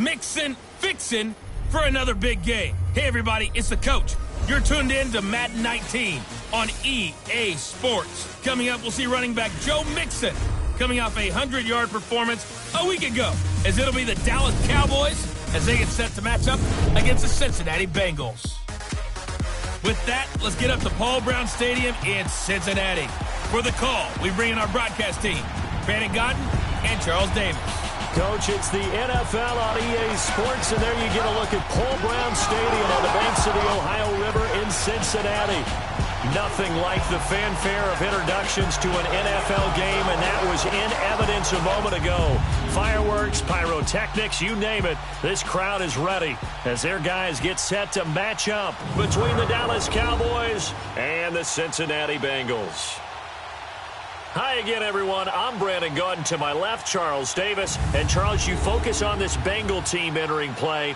mixing, fixing for another big game. Hey, everybody, it's the coach. You're tuned in to Madden 19 on EA Sports. Coming up, we'll see running back Joe Mixon coming off a 100-yard performance a week ago, as it'll be the Dallas Cowboys as they get set to match up against the Cincinnati Bengals. With that, let's get up to Paul Brown Stadium in Cincinnati. For the call, we bring in our broadcast team, Brandon Godden and Charles Davis. Coach, it's the NFL on EA Sports, and there you get a look at Paul Brown Stadium on the banks of the Ohio River in Cincinnati. Nothing like the fanfare of introductions to an NFL game, and that was in evidence a moment ago. Fireworks, pyrotechnics, you name it. This crowd is ready as their guys get set to match up between the Dallas Cowboys and the Cincinnati Bengals. Hi again, everyone. I'm Brandon Godden. To my left, Charles Davis. And Charles, you focus on this Bengal team entering play.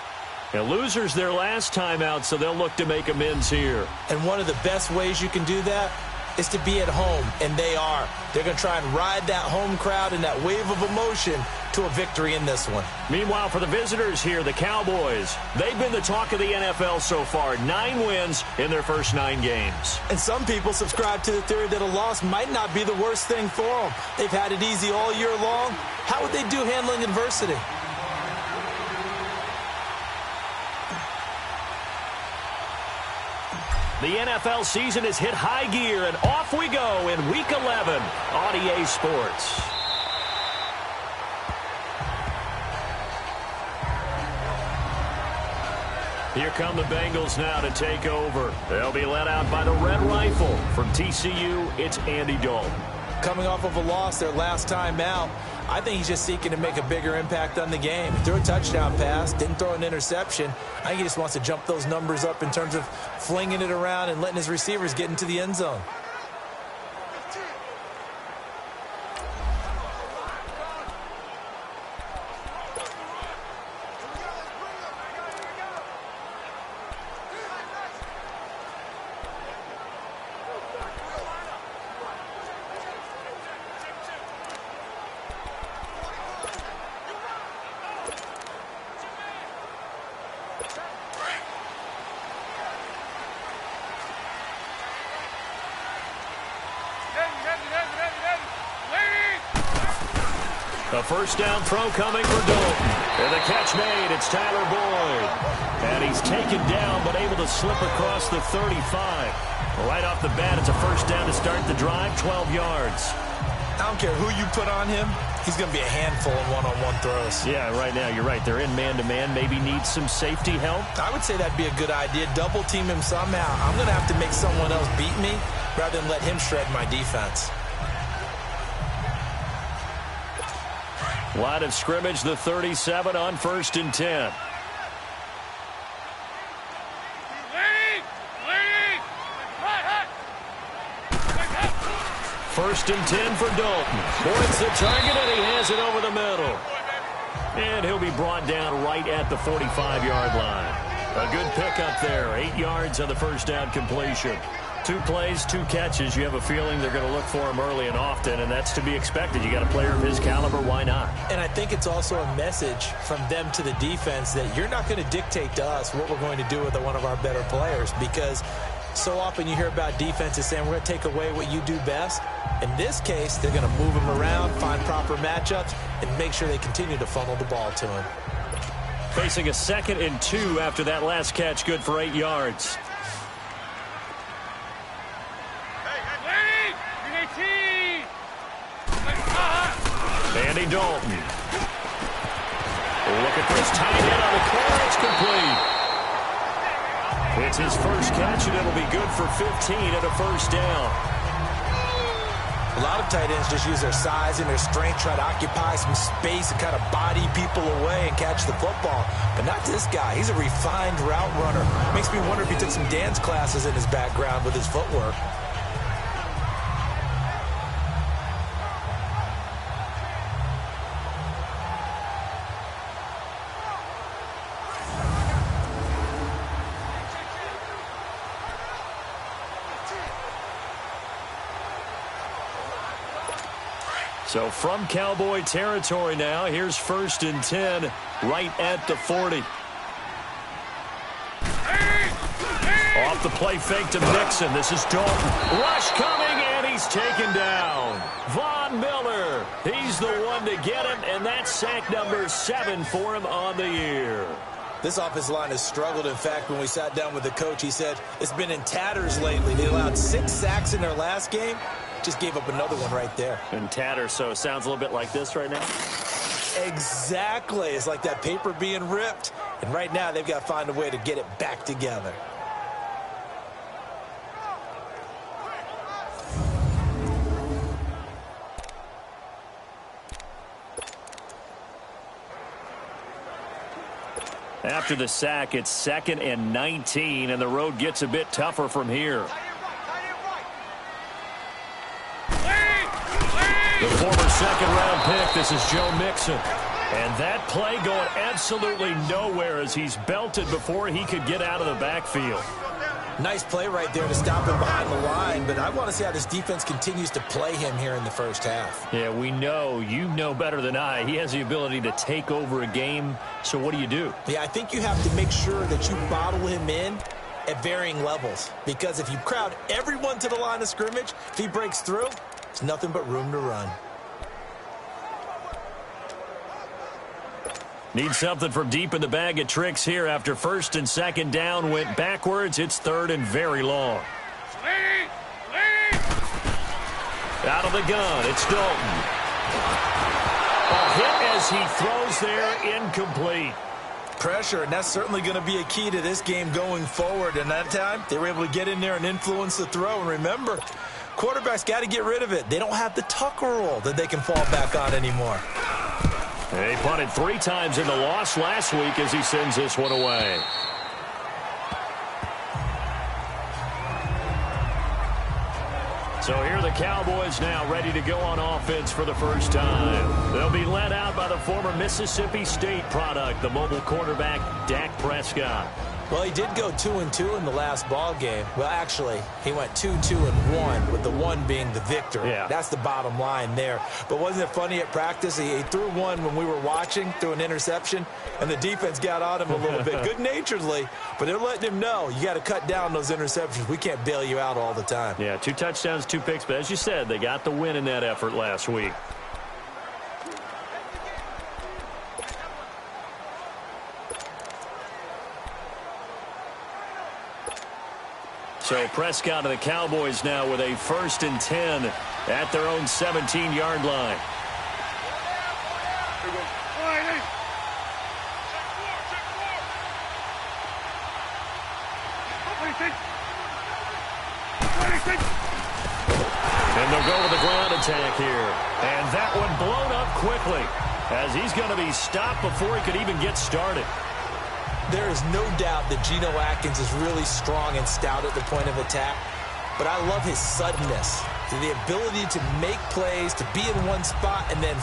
And losers their last time out, so they'll look to make amends here. And one of the best ways you can do that is to be at home, and they are. They're going to try and ride that home crowd and that wave of emotion to a victory in this one. Meanwhile, for the visitors here, the Cowboys, they've been the talk of the NFL so far. 9 wins in their first 9 games. And some people subscribe to the theory that a loss might not be the worst thing for them. They've had it easy all year long. How would they do handling adversity? The NFL season has hit high gear, and off we go in Week 11 on EA Sports. Here come the Bengals now to take over. They'll be led out by the Red Rifle. From TCU, it's Andy Dalton. Coming off of a loss their last time out, I think he's just seeking to make a bigger impact on the game. He threw a touchdown pass, didn't throw an interception. I think he just wants to jump those numbers up in terms of flinging it around and letting his receivers get into the end zone. A first down throw coming for Dalton. And the catch made. It's Tyler Boyd. And he's taken down but able to slip across the 35. Right off the bat, it's a first down to start the drive, 12 yards. I don't care who you put on him. He's going to be a handful in one-on-one throws. Yeah, right now, you're right. They're in man-to-man. Maybe needs some safety help. I would say that'd be a good idea. Double team him somehow. I'm going to have to make someone else beat me rather than let him shred my defense. Line of scrimmage, the 37 on 1st and 10. First and 10 for Dalton. Boyd's the target, and he has it over the middle. And he'll be brought down right at the 45-yard line. A good pickup there. 8 yards on the first down completion. 2 plays, 2 catches. You have a feeling they're going to look for him early and often, and that's to be expected. You got a player of his caliber, why not? And I think it's also a message from them to the defense that you're not going to dictate to us what we're going to do with one of our better players, because so often you hear about defenses saying we're going to take away what you do best. In this case, they're going to move him around, find proper matchups, and make sure they continue to funnel the ball to him. Facing a 2nd and 2 after that last catch, good for 8 yards. Andy Dalton. Looking for his tight end on the corner. It's complete. It's his first catch, and it'll be good for 15 and a first down. A lot of tight ends just use their size and their strength, try to occupy some space and kind of body people away and catch the football. But not this guy. He's a refined route runner. Makes me wonder if he took some dance classes in his background with his footwork. So from Cowboy territory now, here's 1st and 10 right at the 40. Off the play fake to Mixon. This is Dalton. Rush coming, and he's taken down. Von Miller, he's the one to get him, and that's sack number 7 for him on the year. This offensive line has struggled. In fact, when we sat down with the coach, he said it's been in tatters lately. They allowed 6 sacks in their last game. Just gave up another one right there. In tatters, so it sounds a little bit like this right now? Exactly. It's like that paper being ripped. And right now, they've got to find a way to get it back together. After the sack, it's 2nd and 19, and the road gets a bit tougher from here. The former 2nd-round pick, this is Joe Mixon. And that play going absolutely nowhere as he's belted before he could get out of the backfield. Nice play right there to stop him behind the line, but I want to see how this defense continues to play him here in the first half. Yeah, we know. You know better than I. He has the ability to take over a game, so what do you do? Yeah, I think you have to make sure that you bottle him in at varying levels, because if you crowd everyone to the line of scrimmage, if he breaks through, it's nothing but room to run. Need something from deep in the bag of tricks here after 1st and 2nd down went backwards. It's 3rd and very long. Out of the gun, it's Dalton. A hit as he throws there, incomplete. Pressure, and that's certainly going to be a key to this game going forward. And that time, they were able to get in there and influence the throw. And remember, quarterbacks got to get rid of it. They don't have the Tucker rule that they can fall back on anymore. He punted 3 times in the loss last week as he sends this one away. So here are the Cowboys now ready to go on offense for the first time. They'll be led out by the former Mississippi State product, the mobile quarterback, Dak Prescott. Well, he did go 2-2 in the last ball game. Well, actually, he went 2-2-1, with the 1 being the victory. Yeah. That's the bottom line there. But wasn't it funny at practice? He threw one when we were watching, threw an interception, and the defense got on him a little bit, good-naturedly. But they're letting him know, you got to cut down those interceptions. We can't bail you out all the time. Yeah, 2 touchdowns, 2 picks. But as you said, they got the win in that effort last week. So Prescott and the Cowboys now with a 1st and 10 at their own 17-yard line. And they'll go with the ground attack here. And that one blown up quickly as he's going to be stopped before he could even get started. There is no doubt that Geno Atkins is really strong and stout at the point of attack, but I love his suddenness, the ability to make plays, to be in one spot, and then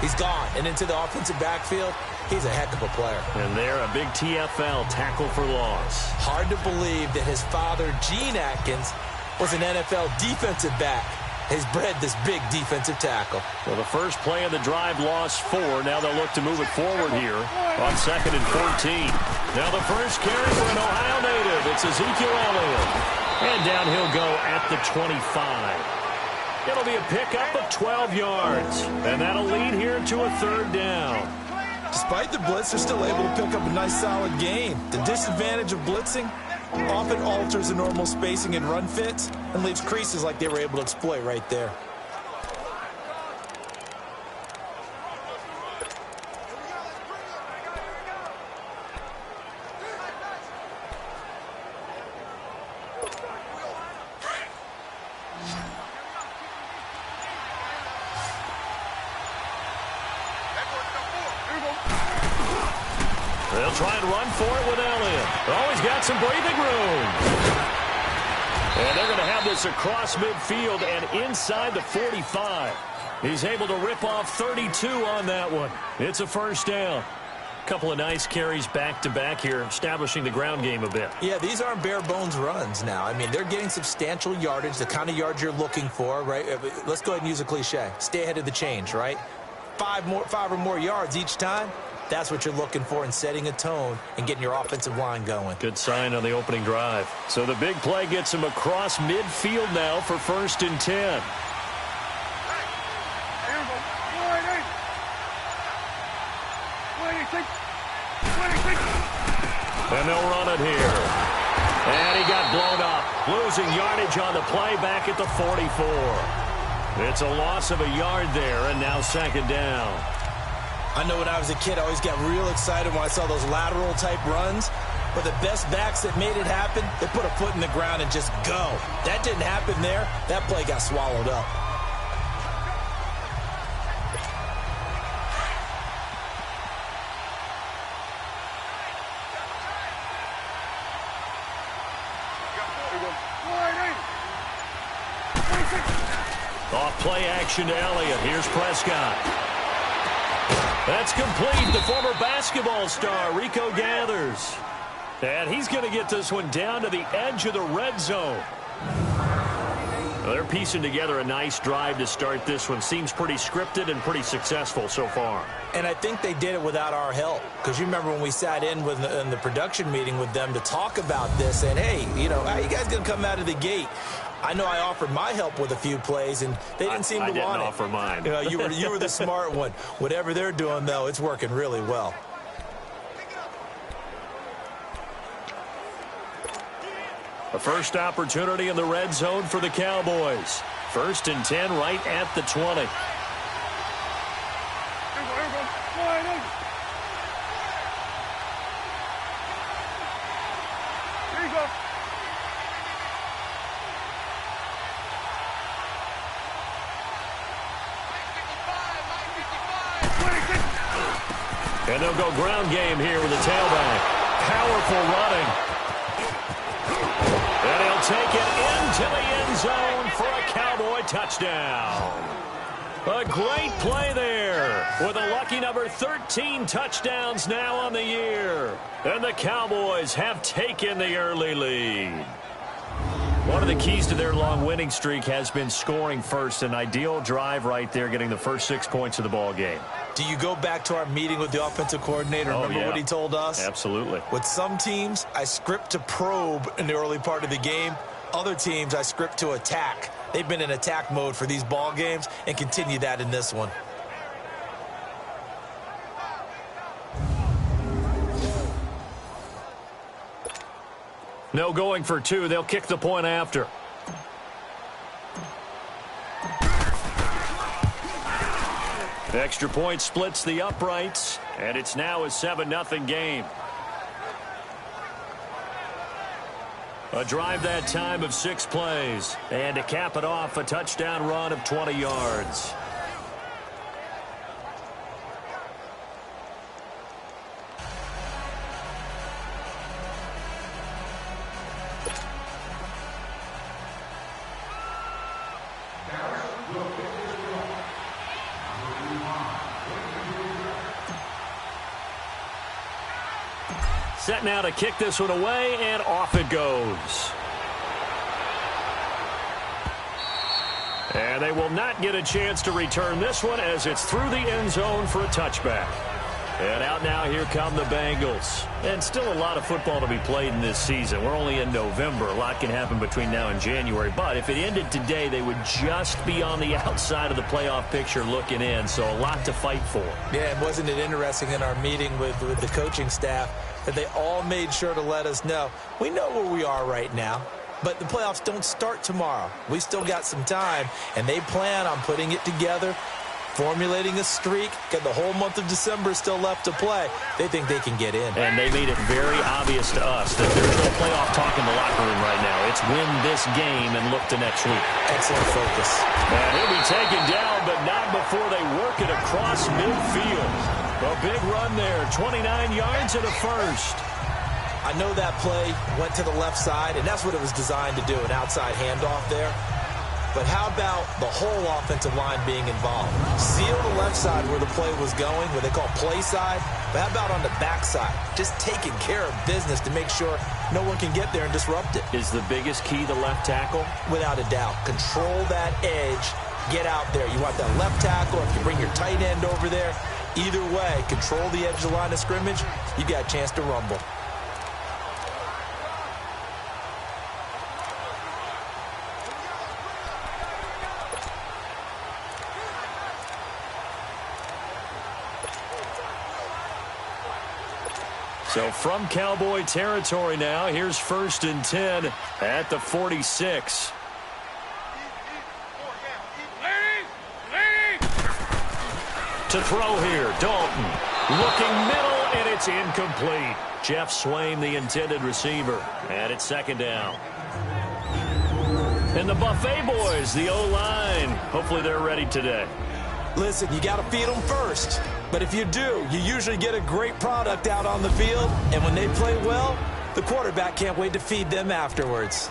he's gone. And into the offensive backfield, he's a heck of a player. And there, a big TFL, tackle for loss. Hard to believe that his father, Gene Atkins, was an NFL defensive back. Has bred this big defensive tackle. Well, the first play of the drive lost 4. Now they'll look to move it forward here on 2nd and 14. Now the first carry for an Ohio native. It's Ezekiel Elliott. And down he'll go at the 25. It'll be a pickup of 12 yards. And that'll lead here to a 3rd down. Despite the blitz, they're still able to pick up a nice solid gain. The disadvantage of blitzing often alters the normal spacing and run fits and leaves creases like they were able to exploit right there. They'll try and run for it with Elliott. Oh, he's got some breathing room. And they're going to have this across midfield and inside the 45. He's able to rip off 32 on that one. It's a 1st down. Couple of nice carries back-to-back here, establishing the ground game a bit. Yeah, these aren't bare-bones runs now. I mean, they're getting substantial yardage, the kind of yards you're looking for, right? Let's go ahead and use a cliche. Stay ahead of the change, right? Five or more yards each time. That's what you're looking for in setting a tone and getting your offensive line going. Good sign on the opening drive. So the big play gets him across midfield now for 1st and 10. And they'll run it here. And he got blown up. Losing yardage on the play back at the 44. It's a loss of a yard there, and now 2nd down. I know when I was a kid, I always got real excited when I saw those lateral-type runs. But the best backs that made it happen, they put a foot in the ground and just go. That didn't happen there. That play got swallowed up. Off play action to Elliott. Here's Prescott. That's complete. The former basketball star, Rico Gathers. And he's going to get this one down to the edge of the red zone. Well, they're piecing together a nice drive to start this one. Seems pretty scripted and pretty successful so far. And I think they did it without our help. Because you remember when we sat in the production meeting with them to talk about this. And, hey, you know, how you guys going to come out of the gate? I know I offered my help with a few plays, and they didn't seem to want it. I didn't offer mine. You know, you were the smart one. Whatever they're doing, though, it's working really well. A first opportunity in the red zone for the Cowboys. 1st and 10 right at the 20. And they'll go ground game here with the tailback. Powerful running. And he'll take it into the end zone for a Cowboy touchdown. A great play there with a lucky number 13 touchdowns now on the year. And the Cowboys have taken the early lead. One of the keys to their long winning streak has been scoring first. An ideal drive right there, getting the first 6 points of the ball game. Do you go back to our meeting with the offensive coordinator? Remember what he told us? Absolutely. With some teams, I script to probe in the early part of the game. Other teams, I script to attack. They've been in attack mode for these ball games and continue that in this one. No going for 2. They'll kick the point after. The extra point splits the uprights, and it's now a 7-0 game. A drive that time of 6 plays. And to cap it off, a touchdown run of 20 yards. Set now to kick this one away, and off it goes. And they will not get a chance to return this one as it's through the end zone for a touchback. And out now, here come the Bengals. And still a lot of football to be played in this season. We're only in November. A lot can happen between now and January. But if it ended today, they would just be on the outside of the playoff picture looking in. So a lot to fight for. Yeah, and wasn't it interesting in our meeting with the coaching staff that they all made sure to let us know, we know where we are right now, but the playoffs don't start tomorrow. We still got some time, and they plan on putting it together, formulating a streak, got the whole month of December still left to play. They think they can get in. And they made it very obvious to us that there's no playoff talk in the locker room right now. It's win this game and look to next week. Excellent focus. And he'll be taken down, but not before they work it across midfield. A big run there, 29 yards and a first. I know that play went to the left side, and that's what it was designed to do, an outside handoff there. but how about the whole offensive line being involved? Seal the left side where the play was going, what they call play side, but how about on the back side? Just taking care of business to make sure no one can get there and disrupt it. Is the biggest key the left tackle? Without a doubt. Control that edge. Get out there. You want that left tackle. If you bring your tight end over there, either way, control the edge of the line of scrimmage, you got a chance to rumble. So from Cowboy territory now, here's 1st and 10 at the 46. To throw here, Dalton. Looking middle, and it's incomplete. Jeff Swain, the intended receiver. And it's 2nd down. And the Buffet boys, the O-line. Hopefully they're ready today. Listen, you got to feed them first. But if you do, you usually get a great product out on the field. And when they play well, the quarterback can't wait to feed them afterwards.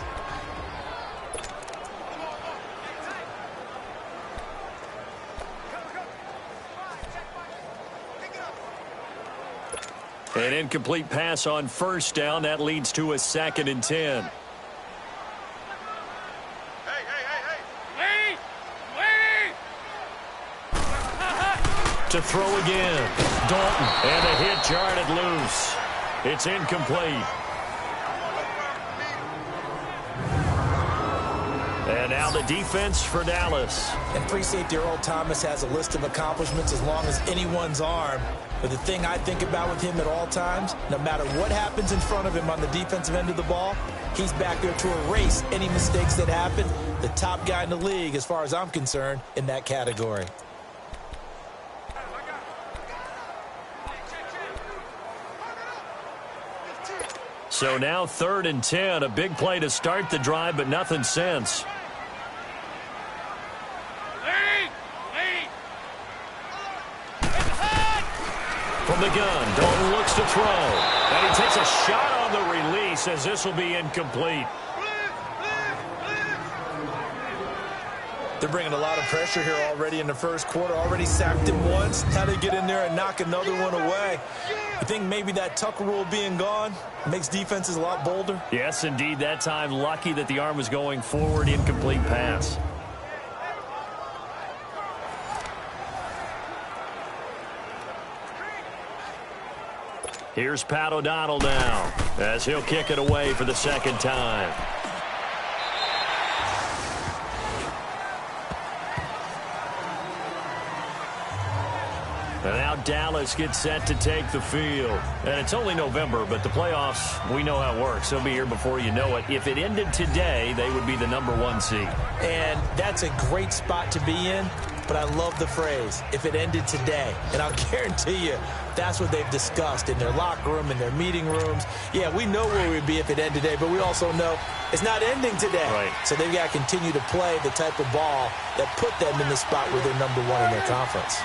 An incomplete pass on 1st down. That leads to a 2nd and 10. To throw again. Dalton. And a hit jarred loose. It's incomplete. And now the defense for Dallas. And free safety Earl Thomas has a list of accomplishments as long as anyone's arm. But the thing I think about with him at all times, no matter what happens in front of him on the defensive end of the ball, he's back there to erase any mistakes that happen. The top guy in the league, as far as I'm concerned, in that category. So now 3rd and 10, a big play to start the drive, but nothing since. From the gun, Dalton looks to throw. And he takes a shot on the release as this will be incomplete. They're bringing a lot of pressure here already in the 1st quarter. Already sacked him once. How they get in there and knock another one away. You think maybe that Tucker rule being gone makes defenses a lot bolder? Yes, indeed. That time, lucky that the arm was going forward. Incomplete pass. Here's Pat O'Donnell now as he'll kick it away for the 2nd time. And now Dallas gets set to take the field. And it's only November, but the playoffs, we know how it works. They'll be here before you know it. If it ended today, they would be the #1 seed. And that's a great spot to be in. But I love the phrase, if it ended today. And I'll guarantee you, that's what they've discussed in their locker room, in their meeting rooms. Yeah, we know where we'd be if it ended today, but we also know it's not ending today. Right. So they've got to continue to play the type of ball that put them in the spot where they're #1 in their conference.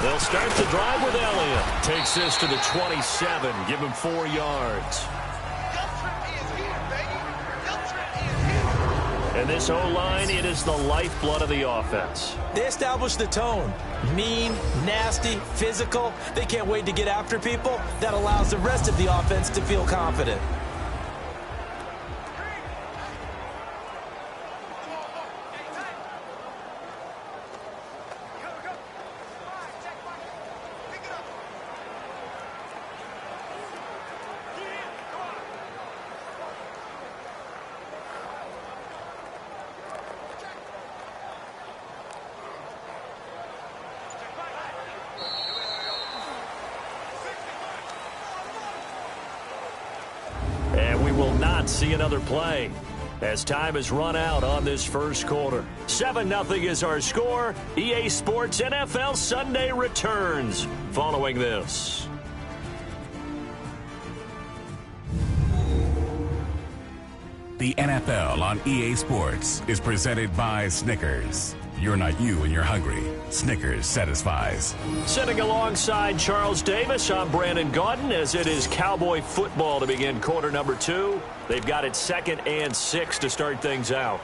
They'll start the drive with Elliott. Takes this to the 27. Give him 4 yards. And this O-line, it is the lifeblood of the offense. They establish the tone. Mean, nasty, physical. They can't wait to get after people. That allows the rest of the offense to feel confident. See another play as time has run out on this 1st quarter. 7-0 is our score. EA Sports NFL Sunday returns following this. The NFL on EA Sports is presented by Snickers. You're not you when you're hungry. Snickers satisfies. Sitting alongside Charles Davis, I'm Brandon Gaudin, as it is Cowboy football to begin quarter number 2. They've got it 2nd and 6 to start things out.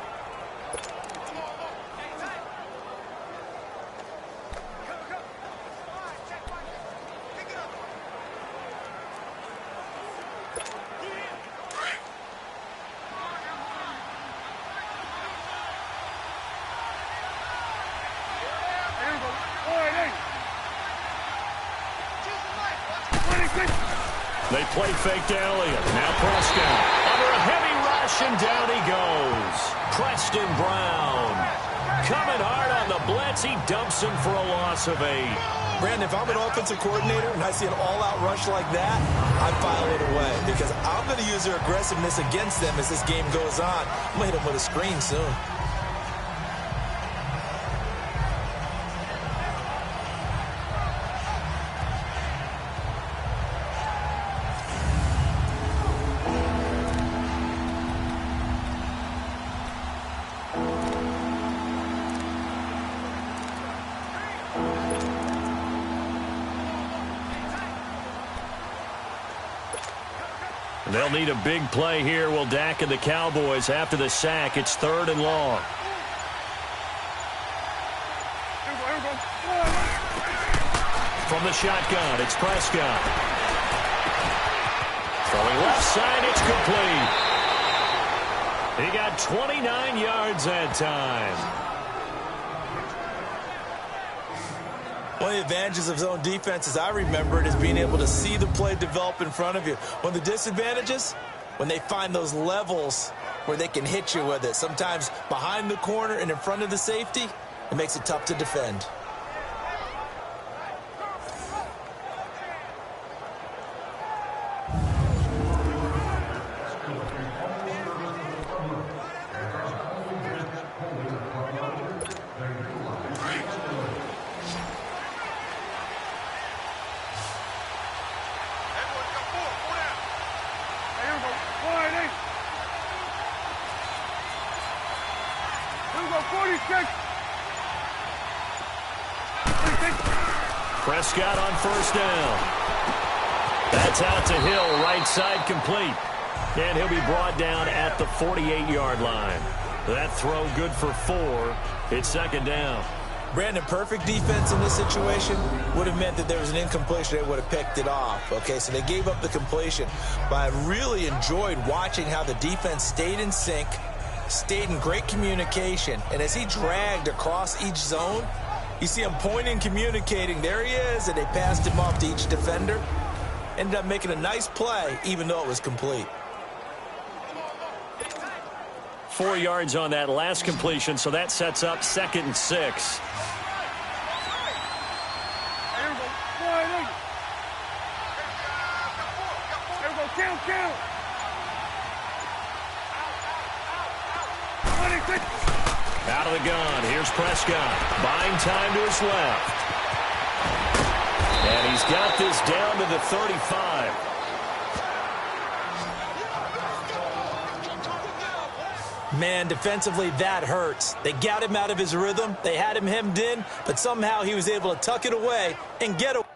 They play fake to Elliott. Now Prescott under a heavy rush, and down he goes. Preston Brown coming hard on the blitz. He dumps him for a loss of 8. Brandon, if I'm an offensive coordinator and I see an all-out rush like that, I file it away because I'm going to use their aggressiveness against them as this game goes on. I'm going to hit them with a screen soon. They'll need a big play here. Will Dak and the Cowboys after the sack. It's 3rd and long. From the shotgun, it's Prescott. Throwing left side, it's complete. He got 29 yards that time. One of the advantages of zone defense, as I remember it, is being able to see the play develop in front of you. One of the disadvantages, when they find those levels where they can hit you with it, sometimes behind the corner and in front of the safety, it makes it tough to defend. Prescott on 1st down. That's out to Hill, right side complete. And he'll be brought down at the 48-yard line. That throw good for 4. It's 2nd down. Brandon, perfect defense in this situation would have meant that there was an incompletion. They would have picked it off. Okay, so they gave up the completion. But I really enjoyed watching how the defense stayed in sync, stayed in great communication, and as he dragged across each zone, you see him pointing, communicating. There he is, and they passed him off to each defender. Ended up making a nice play, even though it was complete. 4 yards on that last completion, so that sets up 2nd and 6. Out of the gun, here's Prescott, buying time to his left. And he's got this down to the 35. Man, defensively, that hurts. They got him out of his rhythm. They had him hemmed in, but somehow he was able to tuck it away and get away.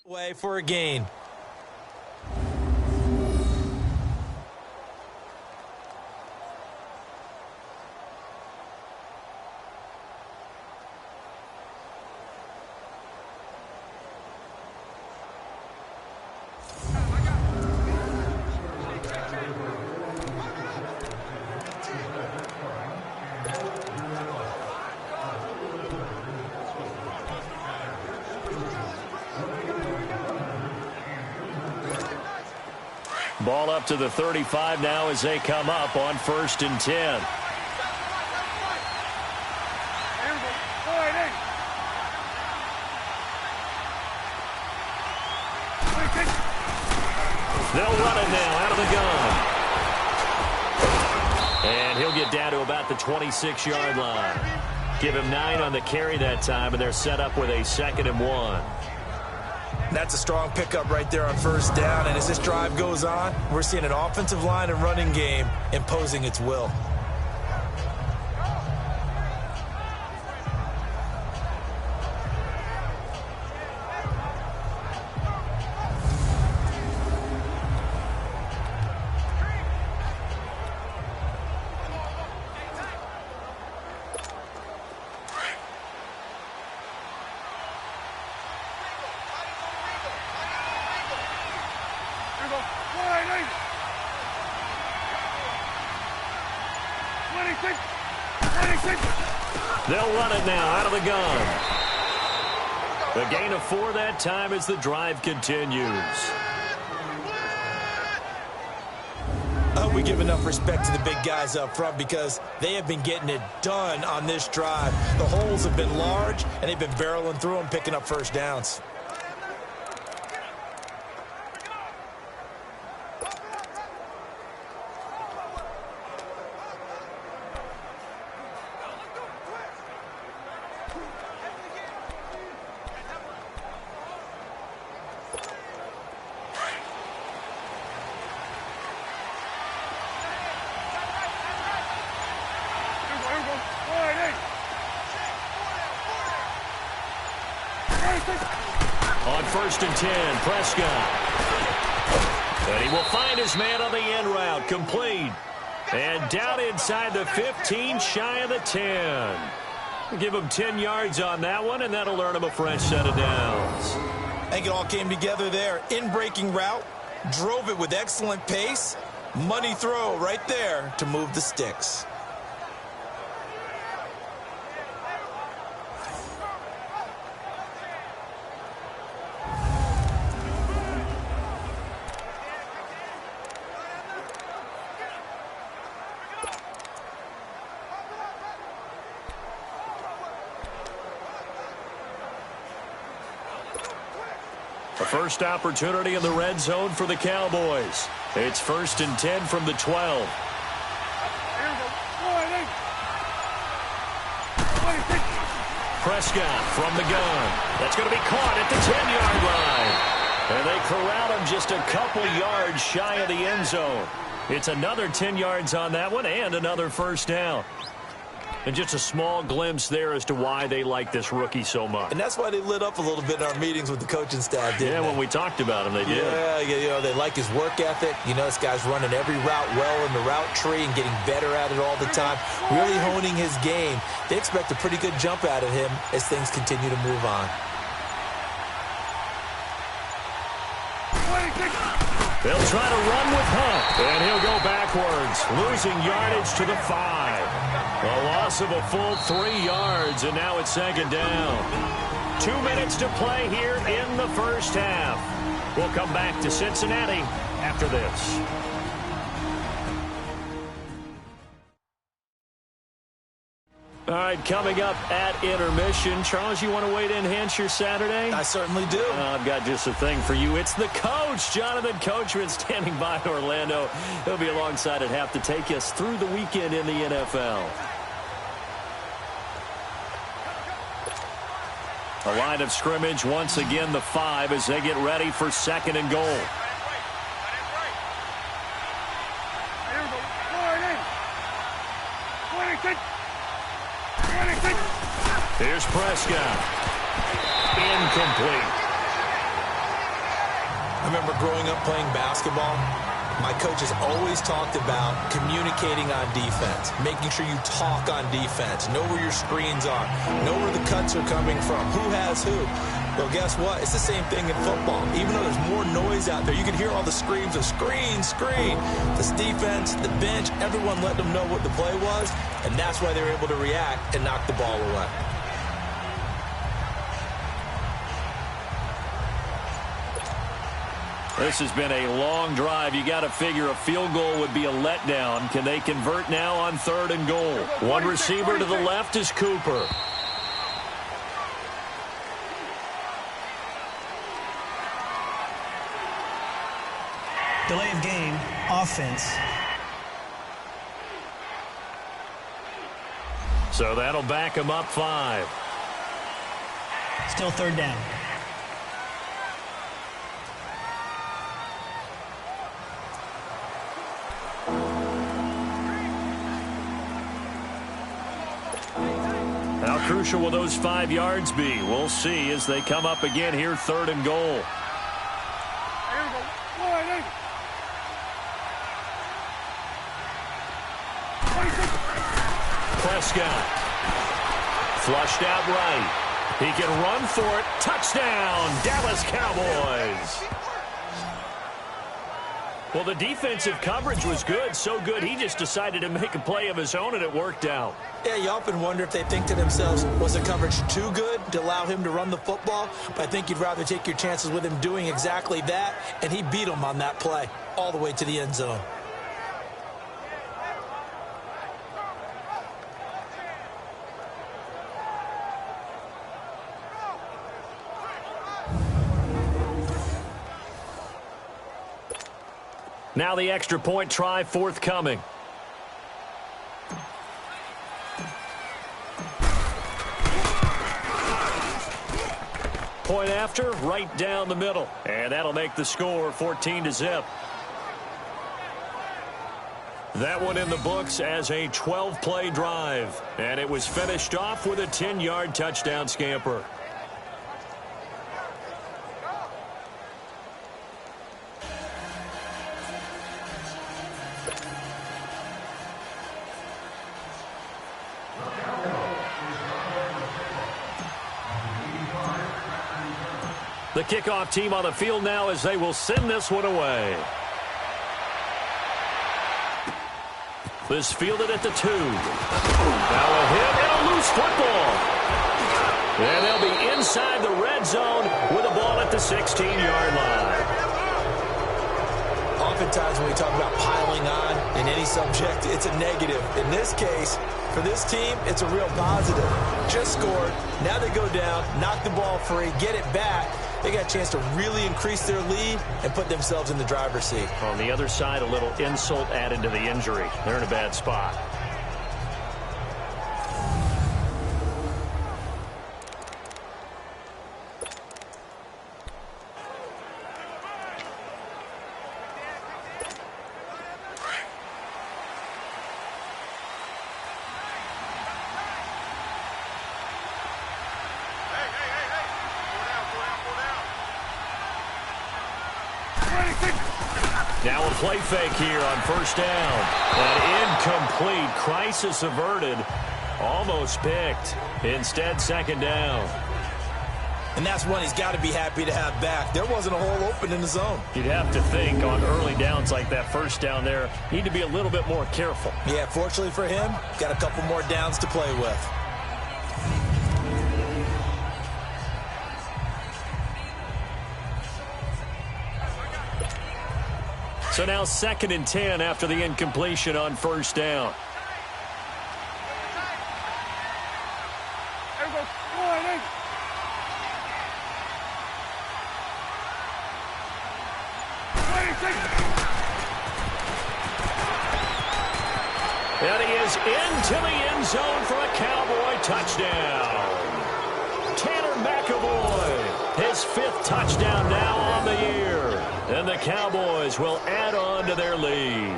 Way for a gain. Ball up to the 35 now as they come up on 1st and 10. They'll run it now out of the gun. And he'll get down to about the 26-yard line. Give him 9 on the carry that time, and they're set up with a 2nd and 1. That's a strong pickup right there on 1st down. And as this drive goes on, we're seeing an offensive line and running game imposing its will. They'll run it now out of the gun. The gain of 4 that time as the drive continues. We give enough respect to the big guys up front because they have been getting it done on this drive. The holes have been large, and they've been barreling through them, picking up 1st downs. On 1st and 10, Prescott. And he will find his man on the end route, complete. And down inside the 15, shy of the 10. Give him 10 yards on that one, and that'll earn him a fresh set of downs. I think it all came together there. In-breaking route, drove it with excellent pace. Money throw right there to move the sticks. A first opportunity in the red zone for the Cowboys. It's 1st and 10 from the 12. Prescott from the gun. That's going to be caught at the 10-yard line. And they corral him just a couple yards shy of the end zone. It's another 10 yards on that one and another 1st down. And just a small glimpse there as to why they like this rookie so much. And that's why they lit up a little bit in our meetings with the coaching staff, didn't they? Yeah, when we talked about him, they did. Yeah, you know, they like his work ethic. You know, this guy's running every route well in the route tree and getting better at it all the time, really honing his game. They expect a pretty good jump out of him as things continue to move on. They'll try to run with Hunt, and he'll go backwards, losing yardage to the 5. A loss of a full 3 yards, and now it's 2nd down. 2 minutes to play here in the 1st half. We'll come back to Cincinnati after this. All right, coming up at intermission. Charles, you want to weigh in and enhance your Saturday? I certainly do. I've got just a thing for you. It's the coach, Jonathan Coachman, standing by in Orlando. He'll be alongside at half to take us through the weekend in the NFL. A line of scrimmage, once again, the 5 as they get ready for 2nd and goal. Here's Prescott. Incomplete. I remember growing up playing basketball. My coaches always talked about communicating on defense, making sure you talk on defense, know where your screens are, know where the cuts are coming from, who has who. Well, guess what? It's the same thing in football. Even though there's more noise out there, you can hear all the screams of screen, screen. This defense, the bench, everyone let them know what the play was, and that's why they were able to react and knock the ball away. This has been a long drive. You got to figure a field goal would be a letdown. Can they convert now on 3rd and goal? One receiver to the left is Cooper. Delay of game, offense. So that'll back him up 5. Still 3rd down. How crucial will those 5 yards be? We'll see as they come up again here, 3rd and goal. Prescott. Flushed out right. He can run for it. Touchdown, Dallas Cowboys. Well, the defensive coverage was good, so good he just decided to make a play of his own, and it worked out. Yeah, you often wonder if they think to themselves, was the coverage too good to allow him to run the football? But I think you'd rather take your chances with him doing exactly that, and he beat him on that play all the way to the end zone. Now the extra point try forthcoming. Point after, right down the middle. And that'll make the score 14-0. That one in the books as a 12-play drive. And it was finished off with a 10-yard touchdown scamper. The kickoff team on the field now as they will send this one away. This fielded at the 2. Now a hit and a loose football. And they'll be inside the red zone with a ball at the 16-yard line. Oftentimes when we talk about piling on in any subject, it's a negative. In this case, for this team, it's a real positive. Just scored. Now they go down, knock the ball free, get it back. They got a chance to really increase their lead and put themselves in the driver's seat. On the other side, a little insult added to the injury. They're in a bad spot. Now a play fake here on 1st down. An incomplete. Crisis averted. Almost picked. Instead, 2nd down. And that's one he's got to be happy to have back. There wasn't a hole open in the zone. You'd have to think on early downs like that 1st down there, need to be a little bit more careful. Yeah, fortunately for him, got a couple more downs to play with. So now 2nd and 10 after the incompletion on 1st down. And he is into the end zone for a Cowboy touchdown. Tanner McAvoy, his 5th touchdown now on the year. And the Cowboys will add on to their lead.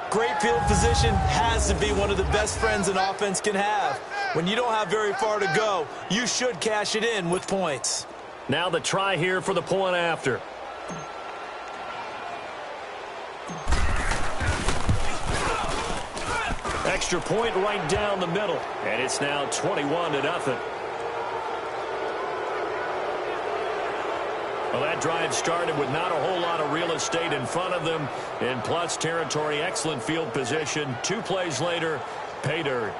Great field position has to be one of the best friends an offense can have. When you don't have very far to go, you should cash it in with points. Now the try here for the point after. Extra point right down the middle. And it's now 21-0. Well, that drive started with not a whole lot of real estate in front of them. In plus territory, excellent field position. 2 plays later, pay dirt.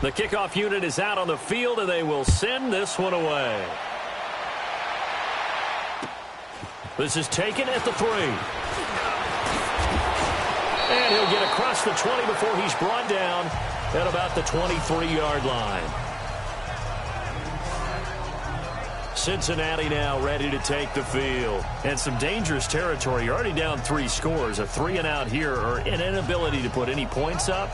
The kickoff unit is out on the field, and they will send this one away. This is taken at the 3. And he'll get across the 20 before he's brought down at about the 23-yard line. Cincinnati now ready to take the field. And some dangerous territory. You're already down 3 scores. A 3-and-out here, or an inability to put any points up.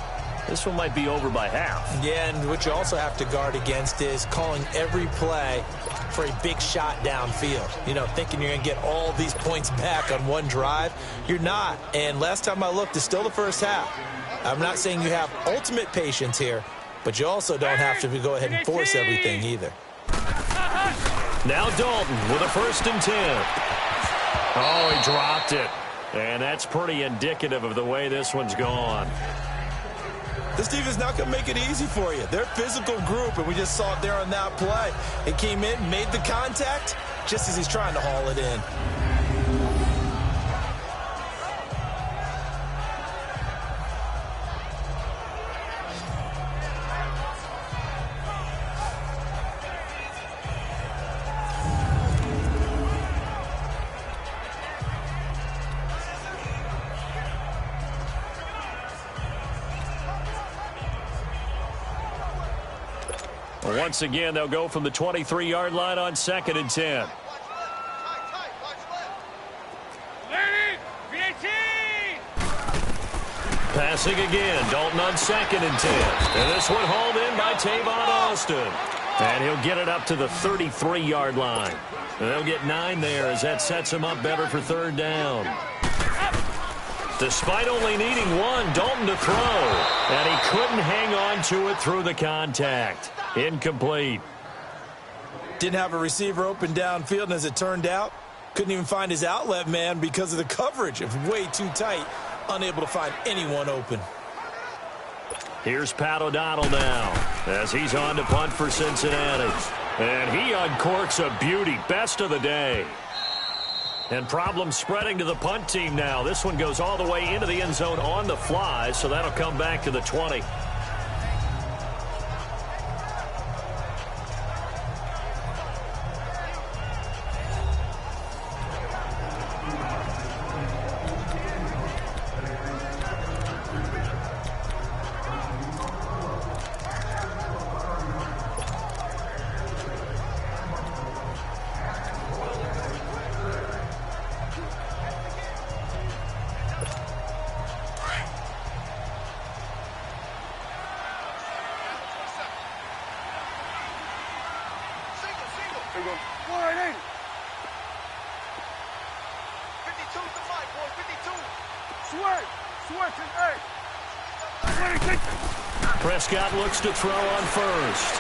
This one might be over by half. Yeah, and what you also have to guard against is calling every play for a big shot downfield. You know, thinking you're going to get all these points back on one drive. You're not. And last time I looked, it's still the first half. I'm not saying you have ultimate patience here, but you also don't have to go ahead and force everything either. Now Dalton with a 1st and 10. Oh, he dropped it. And that's pretty indicative of the way this one's gone. This defense not going to make it easy for you. They're a physical group, and we just saw it there on that play. It came in, made the contact, just as he's trying to haul it in. Once again, they'll go from the 23-yard line on 2nd and 10. Passing again. Dalton on 2nd and 10. And this one hauled in by Tavon Austin. And he'll get it up to the 33-yard line. And they'll get 9 there as that sets him up better for 3rd down. Despite only needing 1, Dalton to throw. And he couldn't hang on to it through the contact. Incomplete. Didn't have a receiver open downfield, and as it turned out, couldn't even find his outlet man because of the coverage. It was way too tight, unable to find anyone open. Here's Pat O'Donnell now as he's on to punt for Cincinnati. And he uncorks a beauty. Best of the day. And problems spreading to the punt team now. This one goes all the way into the end zone on the fly, so that'll come back to the 20. Prescott looks to throw on 1st.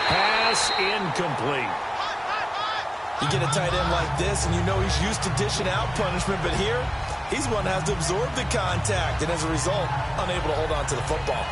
Pass incomplete. You get a tight end like this, and you know he's used to dishing out punishment, but here, he's one that has to absorb the contact, and as a result, unable to hold on to the football.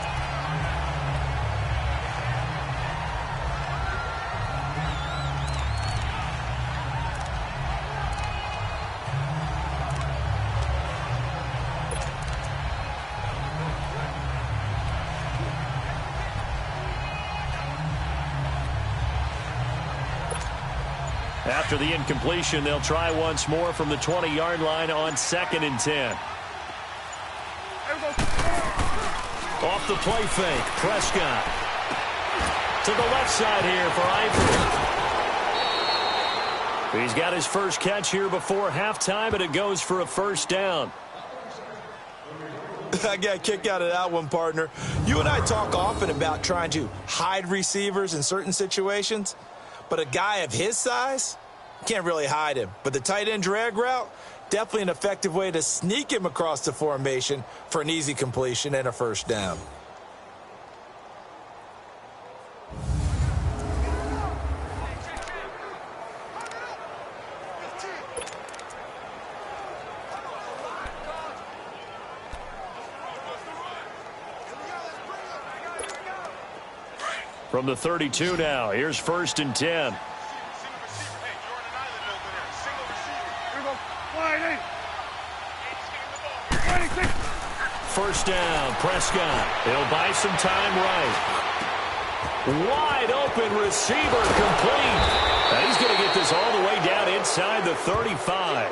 After the incompletion, they'll try once more from the 20-yard line on 2nd and 10. Off the play fake, Prescott. To the left side here for Eifert. He's got his first catch here before halftime, and it goes for a 1st down. I got a kick out of that one, partner. You and I talk often about trying to hide receivers in certain situations, but a guy of his size, can't really hide him. But the tight end drag route, definitely an effective way to sneak him across the formation for an easy completion and a 1st down. From the 32 now, here's 1st and 10. first down. Prescott, he'll buy some time right. Wide open receiver, complete. And he's going to get this all the way down inside the 35.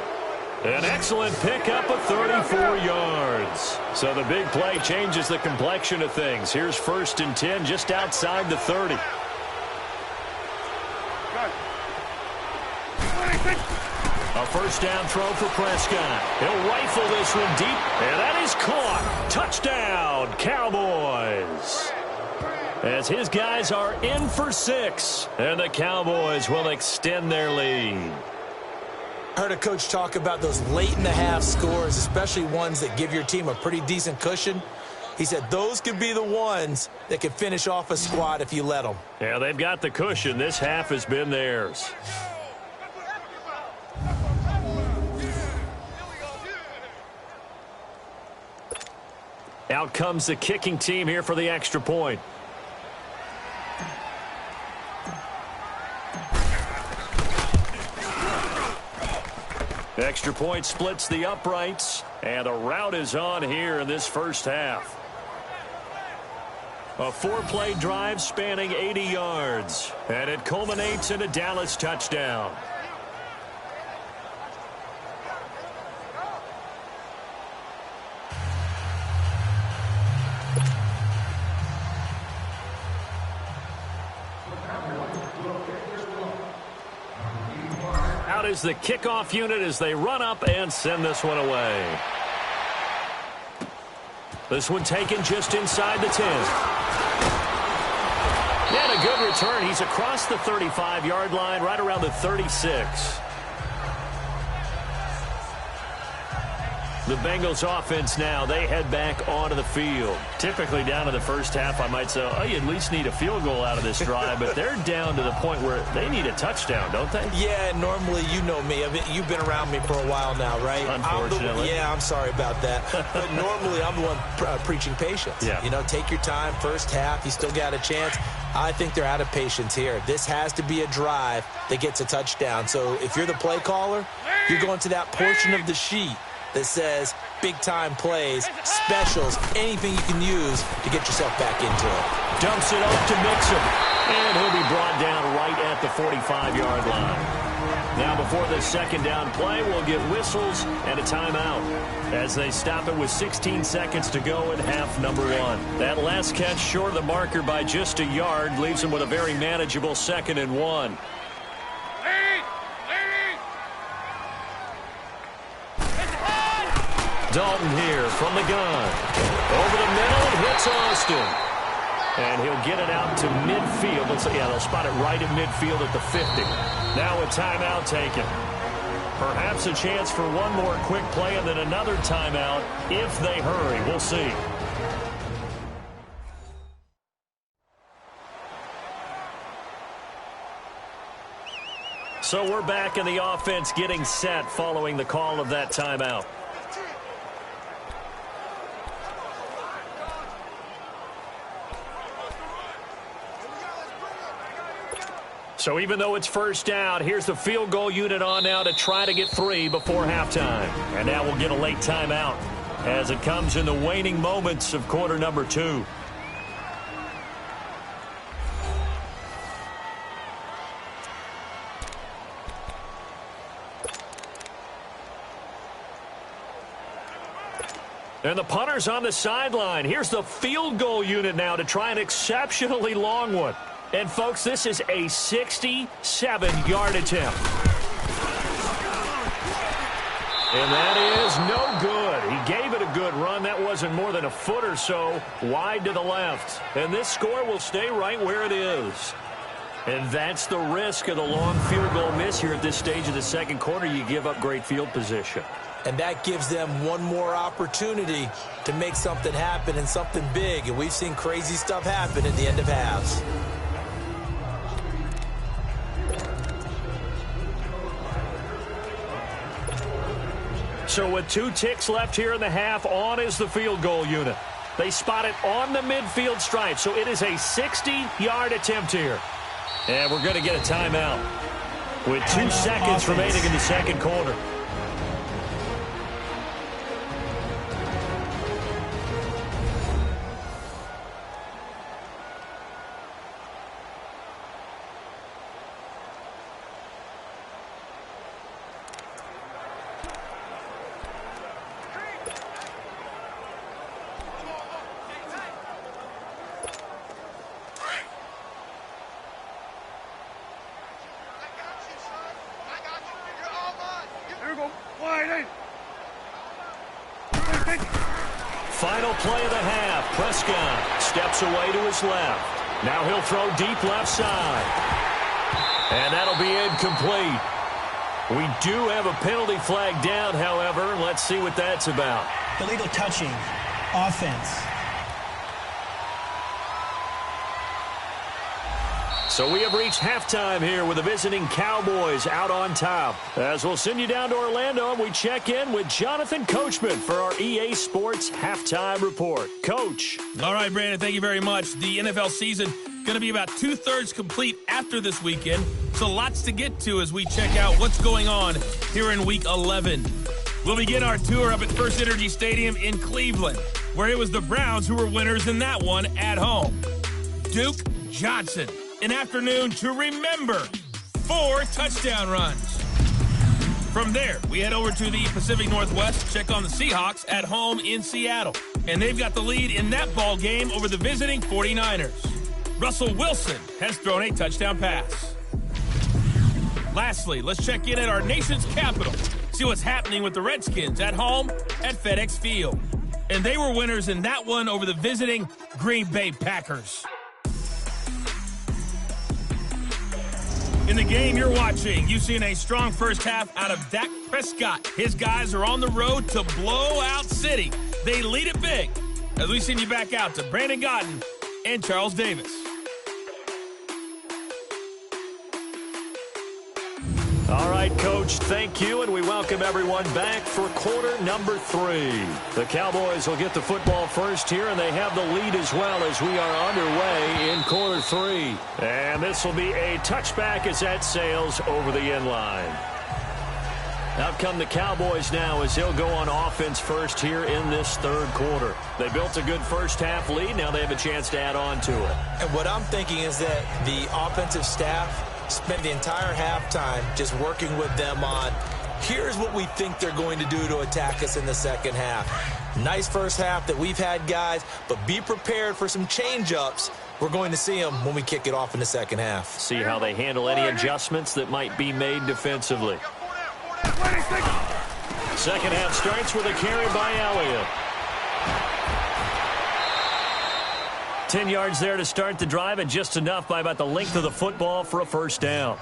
An excellent pickup of 34 yards. So the big play changes the complexion of things. Here's 1st and 10 just outside the 30. A first down throw for Prescott. He'll rifle this one deep, and that is caught. Touchdown, Cowboys. As his guys are in for 6, and the Cowboys will extend their lead. Heard a coach talk about those late-in-the-half scores, especially ones that give your team a pretty decent cushion. He said those could be the ones that can finish off a squad if you let them. Yeah, they've got the cushion. This half has been theirs. Out comes the kicking team here for the extra point. Extra point splits the uprights, and the route is on here in this first half. A 4-play drive spanning 80 yards, and it culminates in a Dallas touchdown. Out is the kickoff unit as they run up and send this one away. This one taken just inside the 10. And a good return. He's across the 35-yard line, right around the 36. The Bengals offense now, they head back onto the field. Typically down to the first half, I might say, oh, you at least need a field goal out of this drive, but they're down to the point where they need a touchdown, don't they? Yeah, normally, you know me. You've been around me for a while now, right? Unfortunately. I'm sorry about that. But normally, I'm the one preaching patience. Yeah. You know, take your time, first half, you still got a chance. I think they're out of patience here. This has to be a drive that gets a touchdown. So if you're the play caller, you're going to that portion of the sheet that says big-time plays, specials, anything you can use to get yourself back into it. Dumps it off to Mixon, and he'll be brought down right at the 45-yard line. Now before this second down play, we'll get whistles and a timeout as they stop it with 16 seconds to go in half number 1. That last catch short of the marker by just a yard leaves them with a very manageable 2nd and 1. Dalton here from the gun. Over the middle, hits Austin. And he'll get it out to midfield. They'll spot it right at midfield at the 50. Now a timeout taken. Perhaps a chance for one more quick play and then another timeout if they hurry. We'll see. So we're back in the offense getting set following the call of that timeout. So even though it's first down, here's the field goal unit on now to try to get 3 before halftime. And now we'll get a late timeout as it comes in the waning moments of quarter number 2. And the punter's on the sideline. Here's the field goal unit now to try an exceptionally long one. And, folks, this is a 67-yard attempt. And that is no good. He gave it a good run. That wasn't more than a foot or so wide to the left. And this score will stay right where it is. And that's the risk of the long field goal miss here at this stage of the second quarter. You give up great field position. And that gives them one more opportunity to make something happen and something big. And we've seen crazy stuff happen at the end of halves. So with 2 ticks left here in the half, on is the field goal unit. They spot it on the midfield stripe, so it is a 60-yard attempt here. And we're going to get a timeout with 2 seconds remaining in the second quarter. Final play of the half. Prescott steps away to his left. Now he'll throw deep left side. And that'll be incomplete. We do have a penalty flag down, however. Let's see what that's about. Illegal touching. Offense. So we have reached halftime here with the visiting Cowboys out on top. As we'll send you down to Orlando, we check in with Jonathan Coachman for our EA Sports Halftime Report. Coach. All right, Brandon, thank you very much. The NFL season going to be about two-thirds complete after this weekend, so lots to get to as we check out what's going on here in Week 11. We'll begin our tour up at First Energy Stadium in Cleveland, where it was the Browns who were winners in that one at home. Duke Johnson. An afternoon to remember. 4 touchdown runs. From there, we head over to the Pacific Northwest to check on the Seahawks at home in Seattle. And they've got the lead in that ball game over the visiting 49ers. Russell Wilson has thrown a touchdown pass. Lastly, let's check in at our nation's capital. See what's happening with the Redskins at home at FedEx Field. And they were winners in that one over the visiting Green Bay Packers. In the game you're watching, you've seen a strong first half out of Dak Prescott. His guys are on the road to Blowout City. They lead it big. As we send you back out to Brandon Gotten and Charles Davis. All right, Coach, thank you, and we welcome everyone back for quarter number 3. The Cowboys will get the football first here, and they have the lead as well as we are underway in quarter 3. And this will be a touchback as that sails over the end line. Out come the Cowboys now as they'll go on offense first here in this third quarter. They built a good first half lead. Now they have a chance to add on to it. And what I'm thinking is that the offensive staff spent the entire halftime just working with them on, here's what we think they're going to do to attack us in the second half. Nice first half that we've had, guys, but be prepared for some change-ups. We're going to see them when we kick it off in the second half. See how they handle any adjustments that might be made defensively. Second half starts with a carry by Elliott. 10 yards there to start the drive, and just enough by about the length of the football for a first down.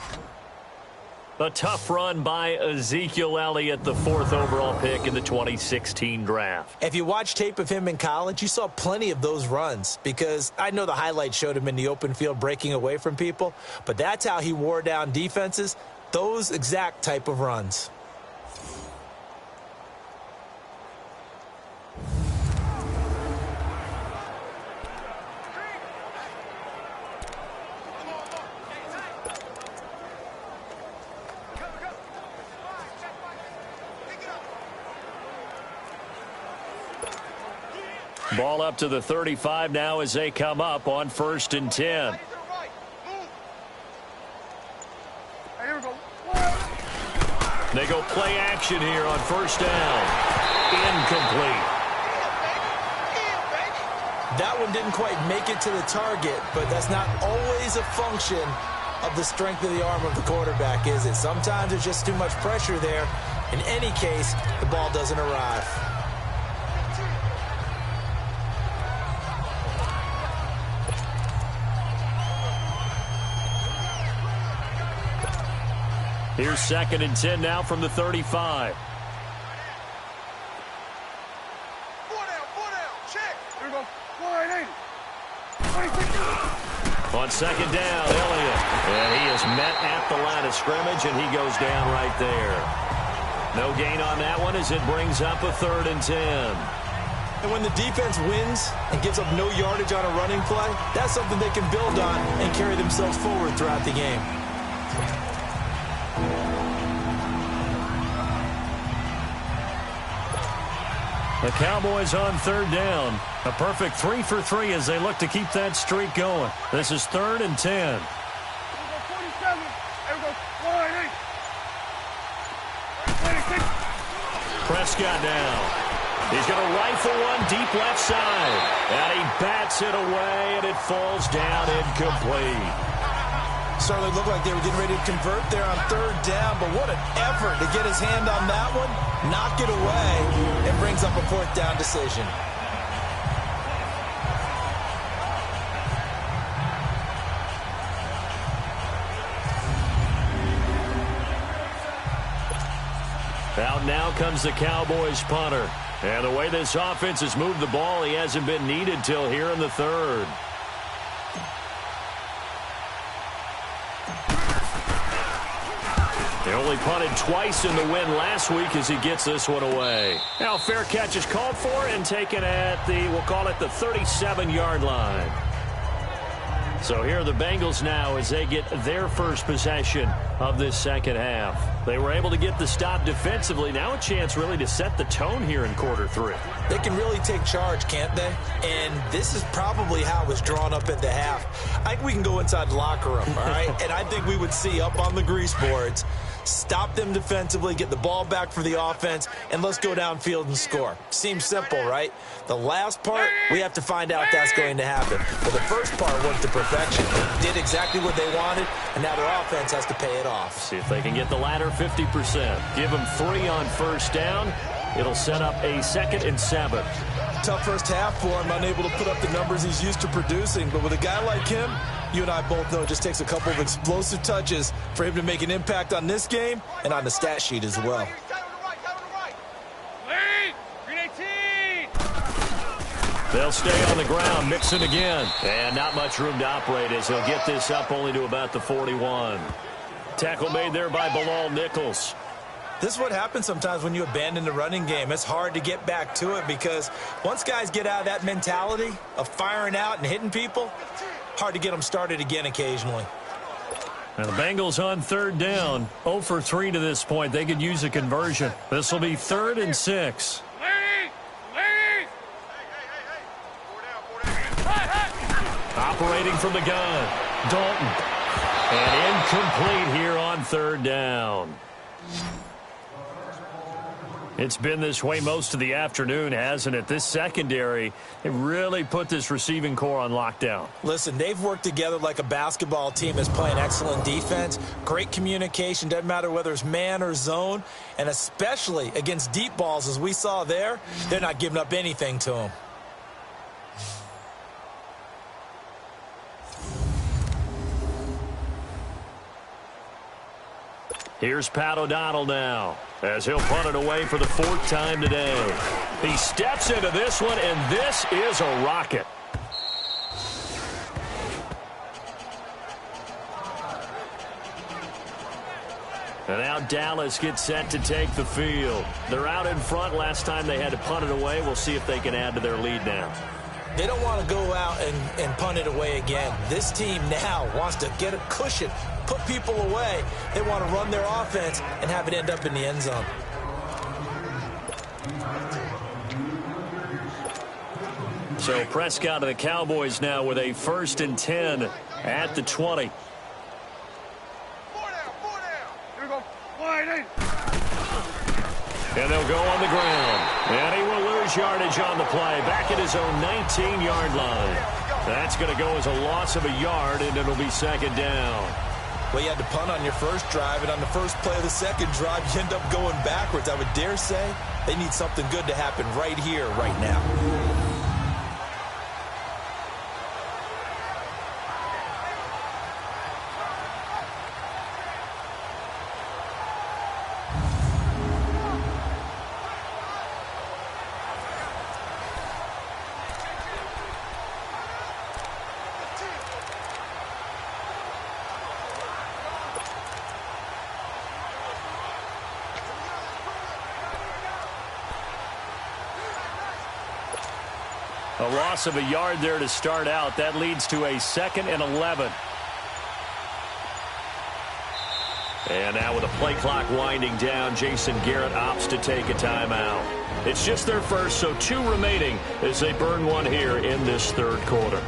A tough run by Ezekiel Elliott, the 4th overall pick in the 2016 draft. If you watch tape of him in college, you saw plenty of those runs, because I know the highlights showed him in the open field breaking away from people, but that's how he wore down defenses, those exact type of runs. Ball up to the 35 now as they come up on 1st and 10. They go play action here on 1st down. Incomplete. That one didn't quite make it to the target, but that's not always a function of the strength of the arm of the quarterback, is it? Sometimes there's just too much pressure there. In any case, the ball doesn't arrive. Here's 2nd and 10 now from the 35. On 2nd down, Elliott. And he is met at the line of scrimmage, and he goes down right there. No gain on that one as it brings up a 3rd and 10. And when the defense wins and gives up no yardage on a running play, that's something they can build on and carry themselves forward throughout the game. The Cowboys on 3rd down. A perfect 3 for 3 as they look to keep that streak going. This is 3rd and 10. Prescott down. He's going to rifle one deep left side. And he bats it away, and it falls down incomplete. Certainly looked like they were getting ready to convert there on third down, but what an effort to get his hand on that one, knock it away, and brings up a fourth down decision. Out now comes the Cowboys punter. And the way this offense has moved the ball, he hasn't been needed till here in the third. He only punted twice in the win last week as he gets this one away. Now fair catch is called for and taken at the, we'll call it the 37-yard line. So here are the Bengals now as they get their first possession of this second half. They were able to get the stop defensively. Now a chance really to set the tone here in quarter three. They can really take charge, can't they? And this is probably how it was drawn up at the half. I think we can go inside the locker room, all right? And I think we would see up on the grease boards, stop them defensively, get the ball back for the offense, and let's go downfield and score. Seems simple, right? The last part, we have to find out if that's going to happen. But the first part worked to perfection. Did exactly what they wanted, and now their offense has to pay it off. See if they can get the latter 50%. Give them 3 on first down. It'll set up a 2nd and 7. Tough first half for him, unable to put up the numbers he's used to producing. But with a guy like him, you and I both know it just takes a couple of explosive touches for him to make an impact on this game and on the stat sheet as well. They'll stay on the ground, Mixon again. And not much room to operate as he'll get this up only to about the 41. Tackle made there by Bilal Nichols. This is what happens sometimes when you abandon the running game. It's hard to get back to it because once guys get out of that mentality of firing out and hitting people, hard to get them started again occasionally. And the Bengals on third down, 0 for 3 to this point. They could use a conversion. This will be 3rd and 6. Operating from the gun, Dalton. And incomplete here on third down. It's been this way most of the afternoon, hasn't it? This secondary, it really put this receiving core on lockdown. Listen, they've worked together like a basketball team that's playing excellent defense. Great communication, doesn't matter whether it's man or zone. And especially against deep balls, as we saw there, they're not giving up anything to them. Here's Pat O'Donnell now as he'll punt it away for the 4th time today. He steps into this one, and this is a rocket. And now Dallas gets set to take the field. They're out in front. Last time they had to punt it away. We'll see if they can add to their lead now. They don't want to go out and punt it away again. This team now wants to get a cushion, put people away. They want to run their offense and have it end up in the end zone. So Prescott of the Cowboys now with a 1st and 10 at the 20. And they'll go on the ground. And he will lose yardage on the play. Back at his own 19-yard line. That's going to go as a loss of a yard, and it'll be 2nd down. Well, you had to punt on your first drive, and on the first play of the second drive, you end up going backwards. I would dare say they need something good to happen right here, right now. A loss of a yard there to start out. That leads to a 2nd and 11. And now with the play clock winding down, Jason Garrett opts to take a timeout. It's just their first, so 2 remaining as they burn one here in this 3rd quarter.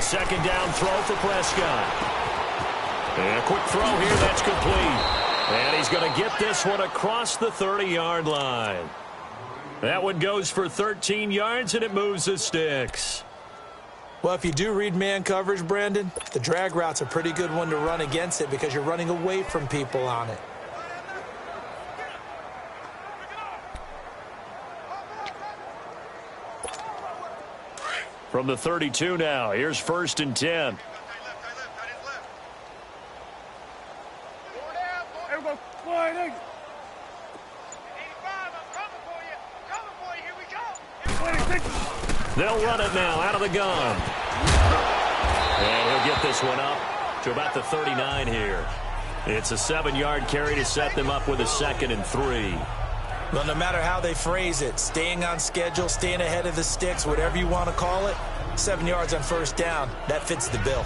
second down throw for Prescott. And a quick throw here, that's complete. And he's going to get this one across the 30-yard line. That one goes for 13 yards, and it moves the sticks. Well, if you do read man coverage, Brandon, the drag route's a pretty good one to run against it because you're running away from people on it. From the 32 now, here's 1st and 10. They'll run it now out of the gun. And he'll get this one up to about the 39 here. It's a 7-yard carry to set them up with a 2nd and 3. Well, no matter how they phrase it, staying on schedule, staying ahead of the sticks, whatever you want to call it, 7 yards on 1st down, that fits the bill.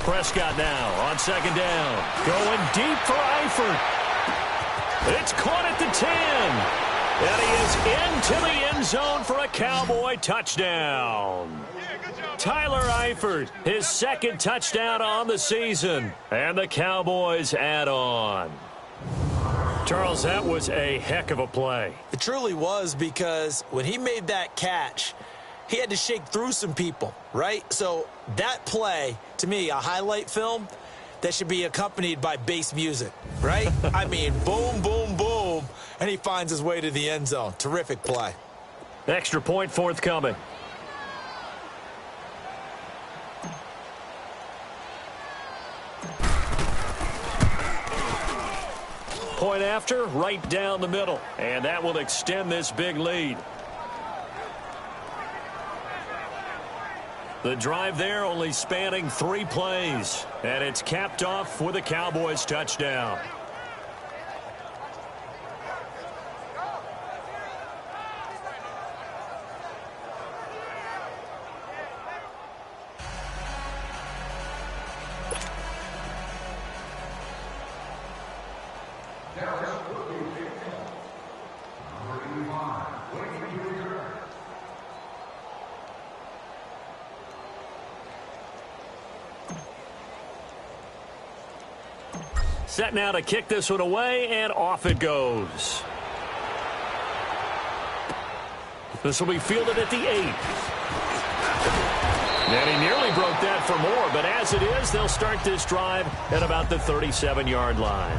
Prescott now on 2nd down. Going deep for Eifert. It's caught at the 10. And he is into the end zone for a Cowboy touchdown. Tyler Eifert, his 2nd touchdown on the season. And the Cowboys add on. Charles, that was a heck of a play. It truly was, because when he made that catch, he had to shake through some people, right? So that play, to me, a highlight film that should be accompanied by bass music, right? I mean, boom, boom, boom, and he finds his way to the end zone. Terrific play. Extra point forthcoming. Point after, right down the middle. And that will extend this big lead. The drive there only spanning 3 plays. And it's capped off with a Cowboys touchdown. Set now to kick this one away, and off it goes. This will be fielded at the 8. And he nearly broke that for more, but as it is, they'll start this drive at about the 37-yard line.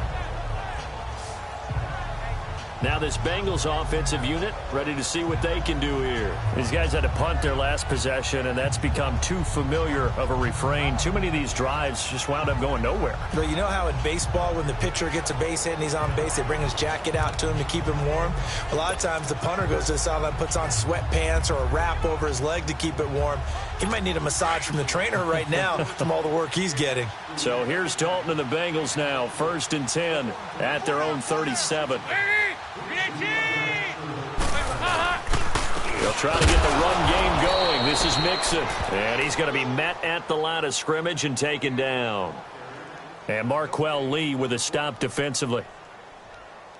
Now this Bengals offensive unit ready to see what they can do here. These guys had to punt their last possession, and that's become too familiar of a refrain. Too many of these drives just wound up going nowhere. But you know how in baseball, when the pitcher gets a base hit and he's on base, they bring his jacket out to him to keep him warm? A lot of times the punter goes to the sideline, puts on sweatpants or a wrap over his leg to keep it warm. He might need a massage from the trainer right now from all the work he's getting. So here's Dalton and the Bengals now, 1st and 10 at their own 37. They'll try to get the run game going. This is Mixon. And he's going to be met at the line of scrimmage and taken down. And Marquell Lee with a stop defensively.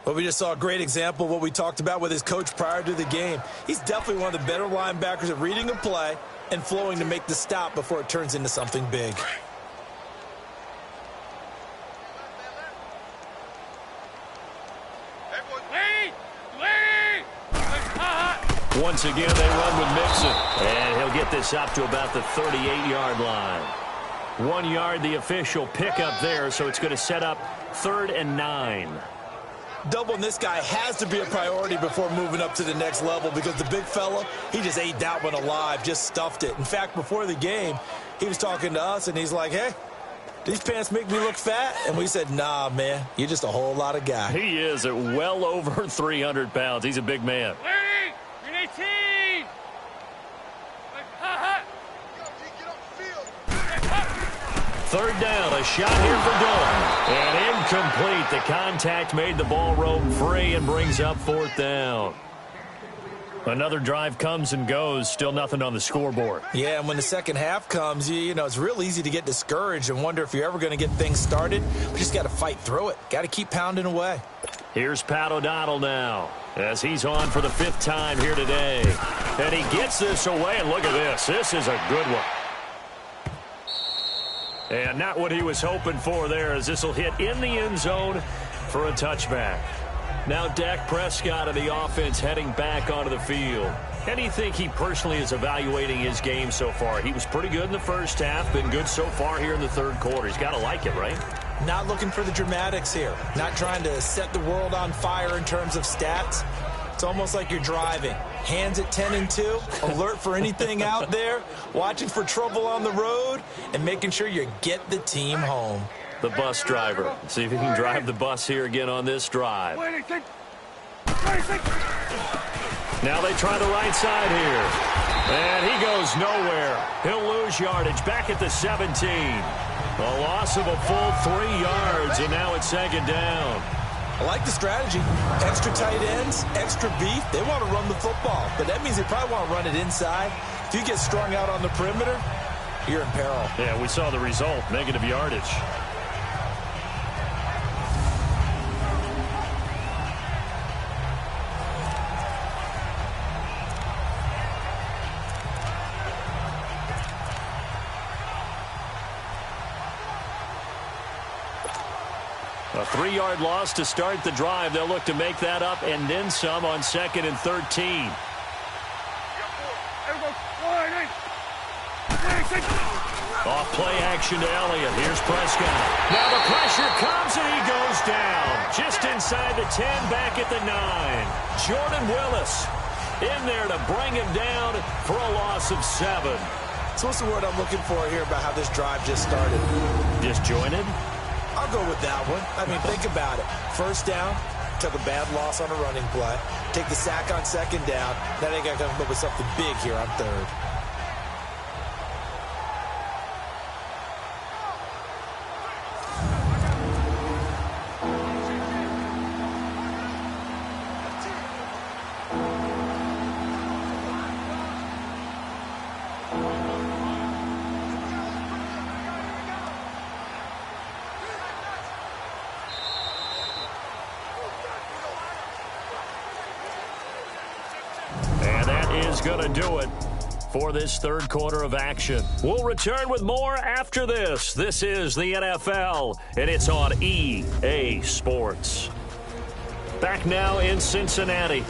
Well, we just saw a great example of what we talked about with his coach prior to the game. He's definitely one of the better linebackers at reading a play and flowing to make the stop before it turns into something big. Once again, they run with Mixon. And he'll get this up to about the 38-yard line. 1 yard, the official pickup there, so it's going to set up 3rd and 9. Doubling this guy has to be a priority before moving up to the next level, because the big fella, he just ate that one alive, just stuffed it. In fact, before the game, he was talking to us, and he's like, hey, these pants make me look fat? And we said, nah, man, you're just a whole lot of guy. He is at well over 300 pounds. He's a big man. third down, a shot here for Dillon. And incomplete. The contact made the ball roam free and brings up fourth down. Another drive comes and goes, still nothing on the scoreboard. Yeah, and when the second half comes, you know, it's real easy to get discouraged and wonder if you're ever going to get things started. We just got to fight through it. Got to keep pounding away. Here's Pat O'Donnell now as he's on for the 5th time here today. And he gets this away, and look at this. This is a good one. And not what he was hoping for there, as this will hit in the end zone for a touchback. Now Dak Prescott of the offense heading back onto the field. How do you think he personally is evaluating his game so far? He was pretty good in the first half, been good so far here in the third quarter. He's got to like it, right? Not looking for the dramatics here. Not trying to set the world on fire in terms of stats. It's almost like you're driving. Hands at 10 and 2, alert for anything out there, watching for trouble on the road, and making sure you get the team home. The bus driver. See if he can drive the bus here again on this drive. Now they try the right side here. And he goes nowhere. He'll lose yardage back at the 17. A loss of a full 3 yards, and now it's second down. I like the strategy. Extra tight ends, extra beef. They want to run the football, but that means they probably want to run it inside. If you get strung out on the perimeter, you're in peril. Yeah, we saw the result, negative yardage. A 3-yard loss to start the drive. They'll look to make that up and then some on 2nd and 13. Off play action to Elliott. Here's Prescott. Now the pressure comes and he goes down. Just inside the 10, back at the 9. Jordan Willis in there to bring him down for a loss of 7. So what's the word I'm looking for here about how this drive just started? Disjointed? I'll go with that one. I mean, think about it. First down, took a bad loss on a running play. Take the sack on 2nd down. Now they got to come up with something big here on 3rd. Going to do it for this third quarter of action. We'll return with more after this. This is the NFL, and it's on EA Sports. Back now in Cincinnati,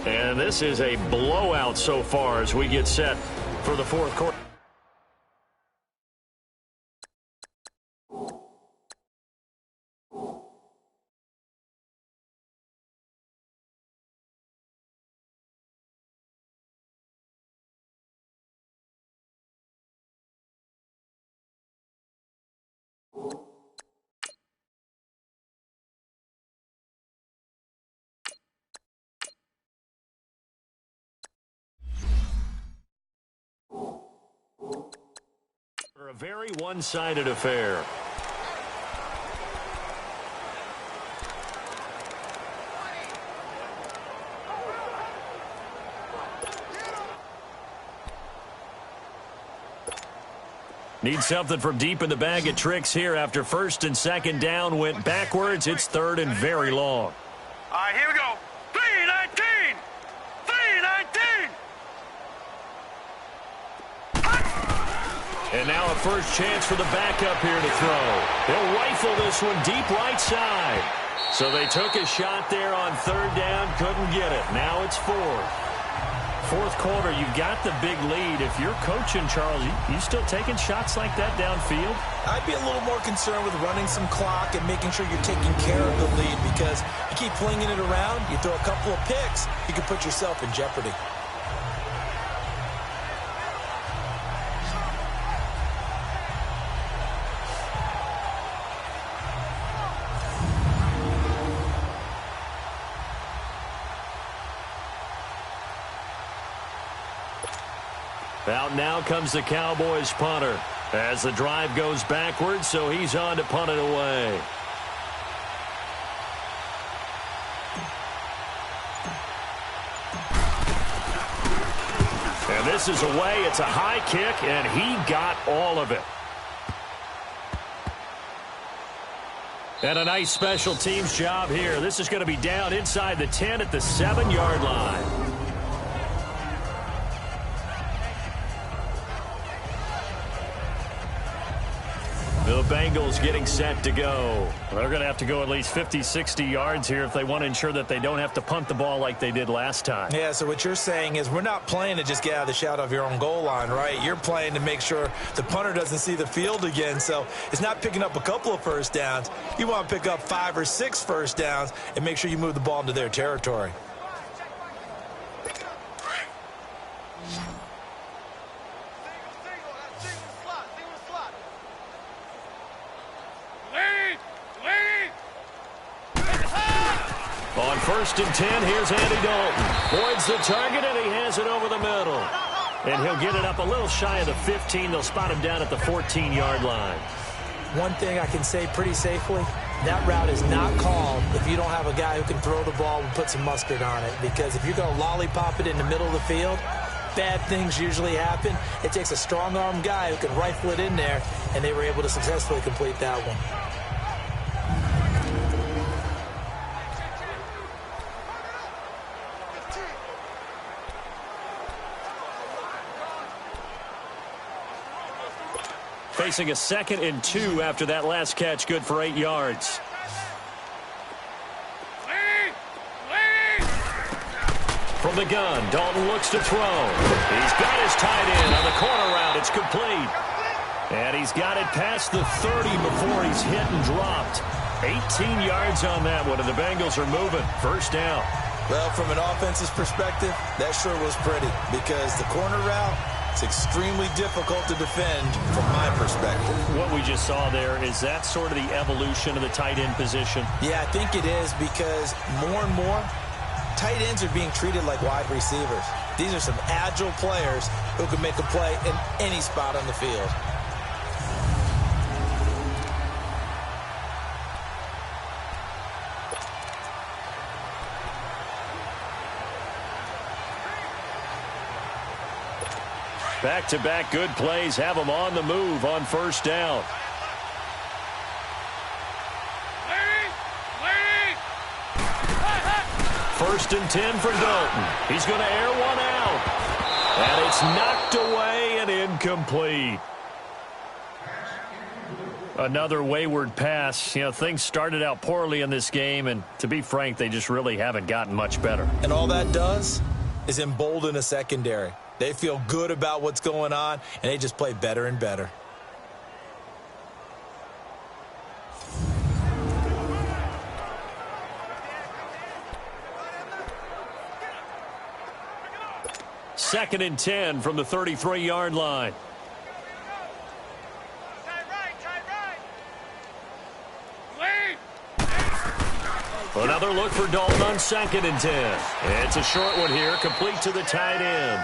and this is a blowout so far as we get set for the fourth quarter. A very one-sided affair. Need something from deep in the bag of tricks here after 1st and 2nd down went backwards. It's 3rd and very long. All right, here we go. 3-19! 3-19! And now a first chance for the backup here to throw. He'll rifle this one deep right side. So they took a shot there on 3rd down, couldn't get it. Now it's 4th. Fourth quarter, you've got the big lead. If you're coaching, Charles, you still taking shots like that downfield? I'd be a little more concerned with running some clock and making sure you're taking care of the lead, because you keep flinging it around, you throw a couple of picks, you can put yourself in jeopardy. Out now comes the Cowboys punter. As the drive goes backwards, so he's on to punt it away. And this is away. It's a high kick, and he got all of it. And a nice special teams job here. This is going to be down inside the 10 at the 7-yard line. The Bengals getting set to go. They're going to have to go at least 50, 60 yards here if they want to ensure that they don't have to punt the ball like they did last time. Yeah, so what you're saying is we're not playing to just get out of the shadow of your own goal line, right? You're playing to make sure the punter doesn't see the field again. So it's not picking up a couple of first downs. You want to pick up 5 or 6 first downs and make sure you move the ball into their territory. On 1st and 10, here's Andy Dalton. Voids the target, and he has it over the middle. And he'll get it up a little shy of the 15. They'll spot him down at the 14-yard line. One thing I can say pretty safely, that route is not called if you don't have a guy who can throw the ball and put some mustard on it. Because if you're going to lollipop it in the middle of the field, bad things usually happen. It takes a strong-arm guy who can rifle it in there, and they were able to successfully complete that one. Facing a 2nd and 2 after that last catch, good for 8 yards. From the gun, Dalton looks to throw. He's got his tight end on the corner route. It's complete. And he's got it past the 30 before he's hit and dropped. 18 yards on that one, and the Bengals are moving. First down. Well, from an offense's perspective, that sure was pretty because the corner route, it's extremely difficult to defend from my perspective. What we just saw there, is that sort of the evolution of the tight end position? Yeah, I think it is because more and more, tight ends are being treated like wide receivers. These are some agile players who can make a play in any spot on the field. Back-to-back good plays have them on the move on first down. First and 10 for Dalton. He's going to air one out. And it's knocked away and incomplete. Another wayward pass. You know, things started out poorly in this game, and to be frank, they just really haven't gotten much better. And all that does is embolden a secondary. They feel good about what's going on, and they just play better and better. Second and 10 from the 33-yard line. Another look for Dalton on 2nd and 10. It's a short one here, complete to the tight end.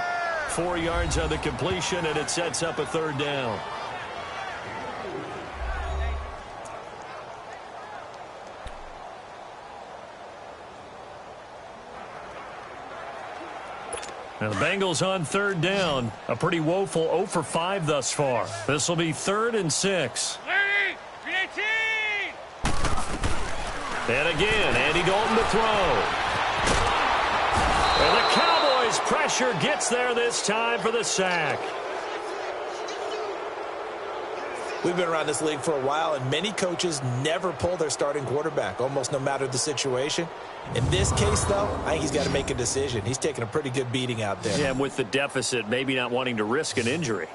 4 yards on the completion, and it sets up a third down. Now the Bengals on third down. A pretty woeful 0 for 5 thus far. This will be 3rd and 6. And again, Andy Dalton to throw. And the Cowboys pressure gets there this time for the sack. We've been around this league for a while, and many coaches never pull their starting quarterback, almost no matter the situation. In this case, though, I think he's got to make a decision. He's taking a pretty good beating out there. Yeah, and with the deficit, maybe not wanting to risk an injury.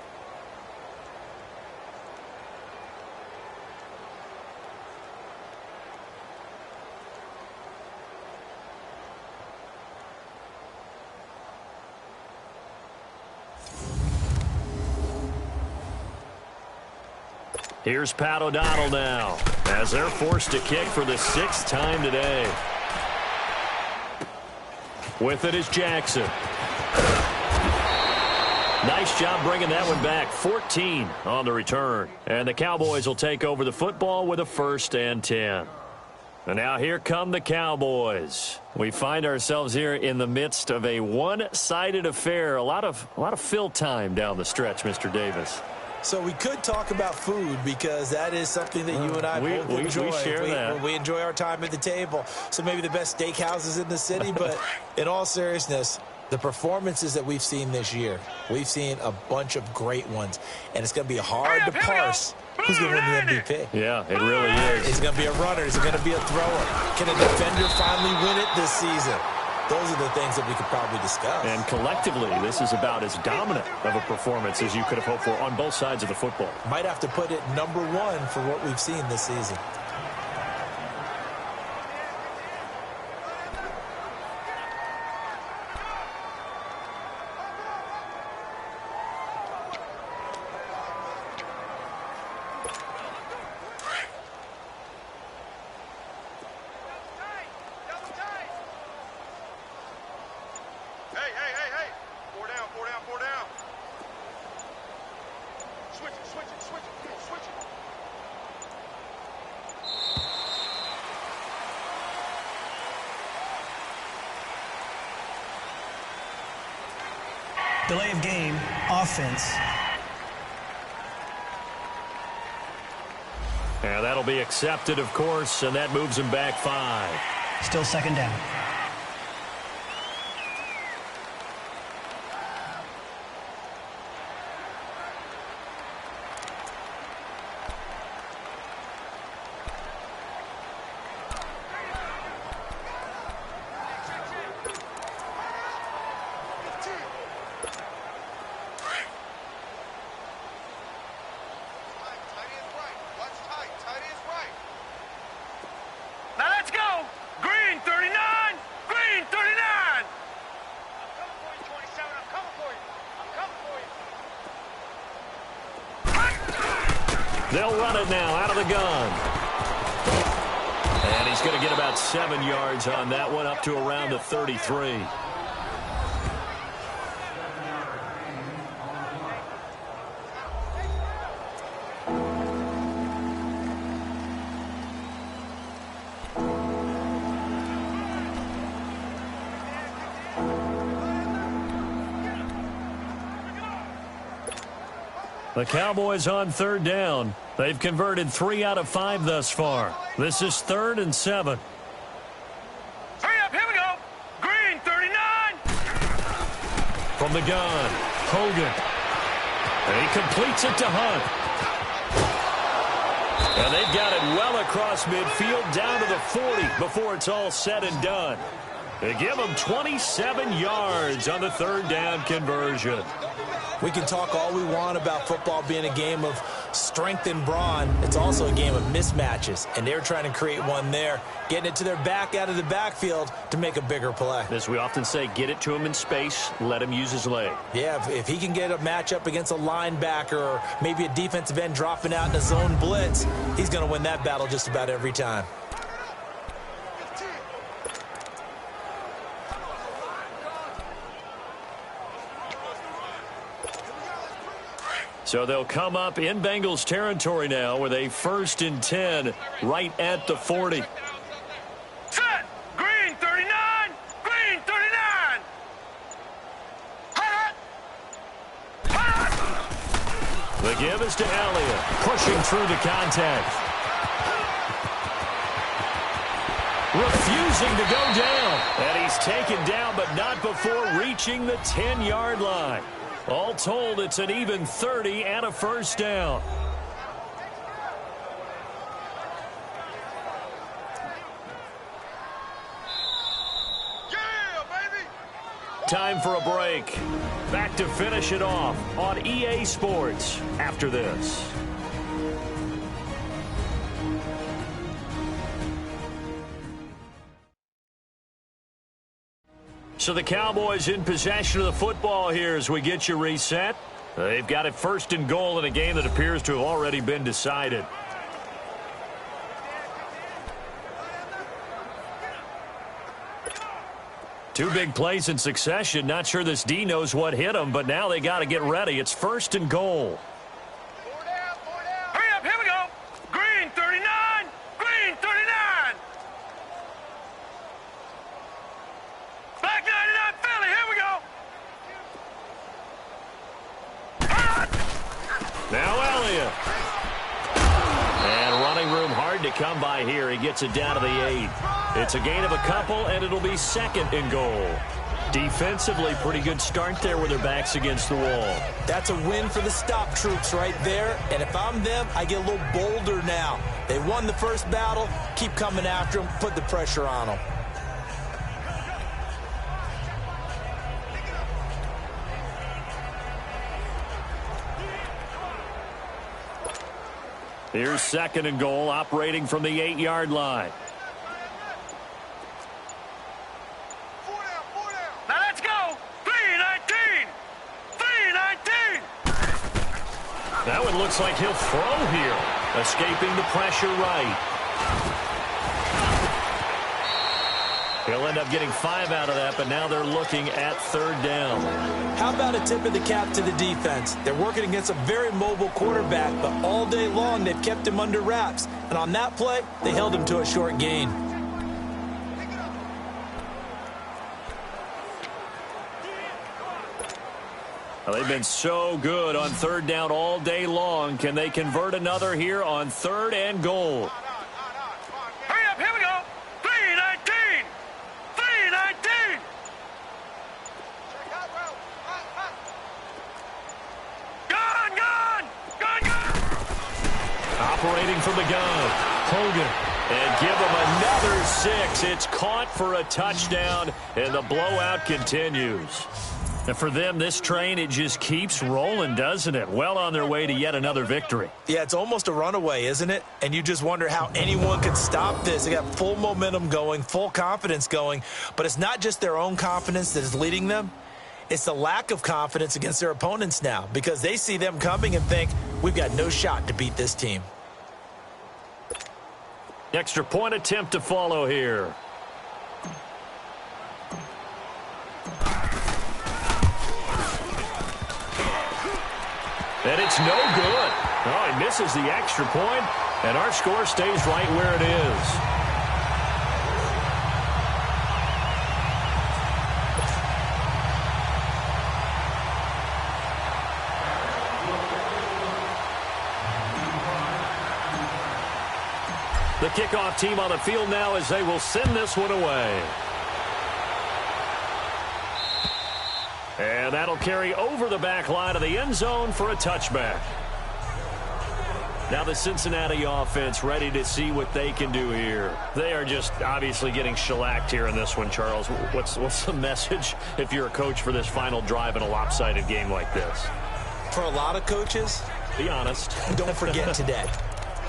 Here's Pat O'Donnell now, as they're forced to kick for the 6th time today. With it is Jackson. Nice job bringing that one back. 14 on the return. And the Cowboys will take over the football with a 1st and 10. And now here come the Cowboys. We find ourselves here in the midst of a one-sided affair. A lot of fill time down the stretch, Mr. Davis. So we could talk about food because that is something that you and I both enjoy. We share that. We enjoy our time at the table. So maybe the best steakhouses in the city, but in all seriousness, the performances that we've seen this year, we've seen a bunch of great ones, and it's going to be hard to parse who's going to win the MVP. Yeah, it really is. Is it going to be a runner? Is it going to be a thrower? Can a defender finally win it this season? Those are the things that we could probably discuss. And collectively, this is about as dominant of a performance as you could have hoped for on both sides of the football. Might have to put it number 1 for what we've seen this season. Delay of game, offense. Yeah, that'll be accepted, of course, and that moves him back 5. Still 2nd down. They'll run it now out of the gun. And he's going to get about 7 yards on that one, up to around the 33. The Cowboys on 3rd down. They've converted 3 out of 5 thus far. This is 3rd and 7. Hurry up, here we go. Green, 39. From the gun, Hogan. And he completes it to Hunt. And they've got it well across midfield down to the 40 before it's all said and done. They give them 27 yards on the 3rd down conversion. We can talk all we want about football being a game of strength and brawn. It's also a game of mismatches, and they're trying to create one there, getting it to their back out of the backfield to make a bigger play. As we often say, get it to him in space, let him use his leg. Yeah, if he can get a matchup against a linebacker or maybe a defensive end dropping out in a zone blitz, he's going to win that battle just about every time. So they'll come up in Bengals territory now with a 1st and 10 right at the 40. Set. Green, 39. Green, 39. Hot. Hot. The give is to Elliott, pushing through the contact. Refusing to go down. And he's taken down, but not before reaching the 10-yard line. All told, it's an even 30 and a 1st down. Yeah, baby. Time for a break. Back to finish it off on EA Sports after this. So the Cowboys in possession of the football here as we get you reset. They've got it 1st and goal in a game that appears to have already been decided. Two big plays in succession. Not sure this D knows what hit him, but now they got to get ready. It's 1st and goal. Hurry up, here we go. Green 39, green 39. Black 99 Philly, here we go. Now Elliott. And running room hard to come by here. He gets it down to the 8. It's a gain of a couple, and it'll be 2nd and goal. Defensively, pretty good start there with their backs against the wall. That's a win for the stop troops right there. And if I'm them, I get a little bolder now. They won the first battle. Keep coming after them. Put the pressure on them. Here's 2nd and goal, operating from the 8-yard line. Now let's go. 319, 319. That one looks like he'll throw here. Escaping the pressure right. He'll end up getting 5 out of that, but now they're looking at 3rd down. How about a tip of the cap to the defense? They're working against a very mobile quarterback, but all day long they've kept him under wraps. And on that play, they held him to a short gain. Well, they've been so good on 3rd down all day long. Can they convert another here on 3rd and goal? Hurry up, here we go. 319, 319. Gone, gone, gone, gone. Operating from the gun. Hogan. And give them another 6. It's caught for a touchdown, and the blowout continues. And for them, this train, it just keeps rolling, doesn't it? Well on their way to yet another victory. Yeah, it's almost a runaway, isn't it? And you just wonder how anyone could stop this. They got full momentum going, full confidence going. But it's not just their own confidence that is leading them. It's the lack of confidence against their opponents now, because they see them coming and think, we've got no shot to beat this team. Extra point attempt to follow here. And it's no good. Oh, he misses the extra point, and our score stays right where it is. The kickoff team on the field now as they will send this one away. And that'll carry over the back line of the end zone for a touchback. Now the Cincinnati offense ready to see what they can do here. They are just obviously getting shellacked here in this one, Charles. What's the message if you're a coach for this final drive in a lopsided game like this? For a lot of coaches, be honest. Don't forget today.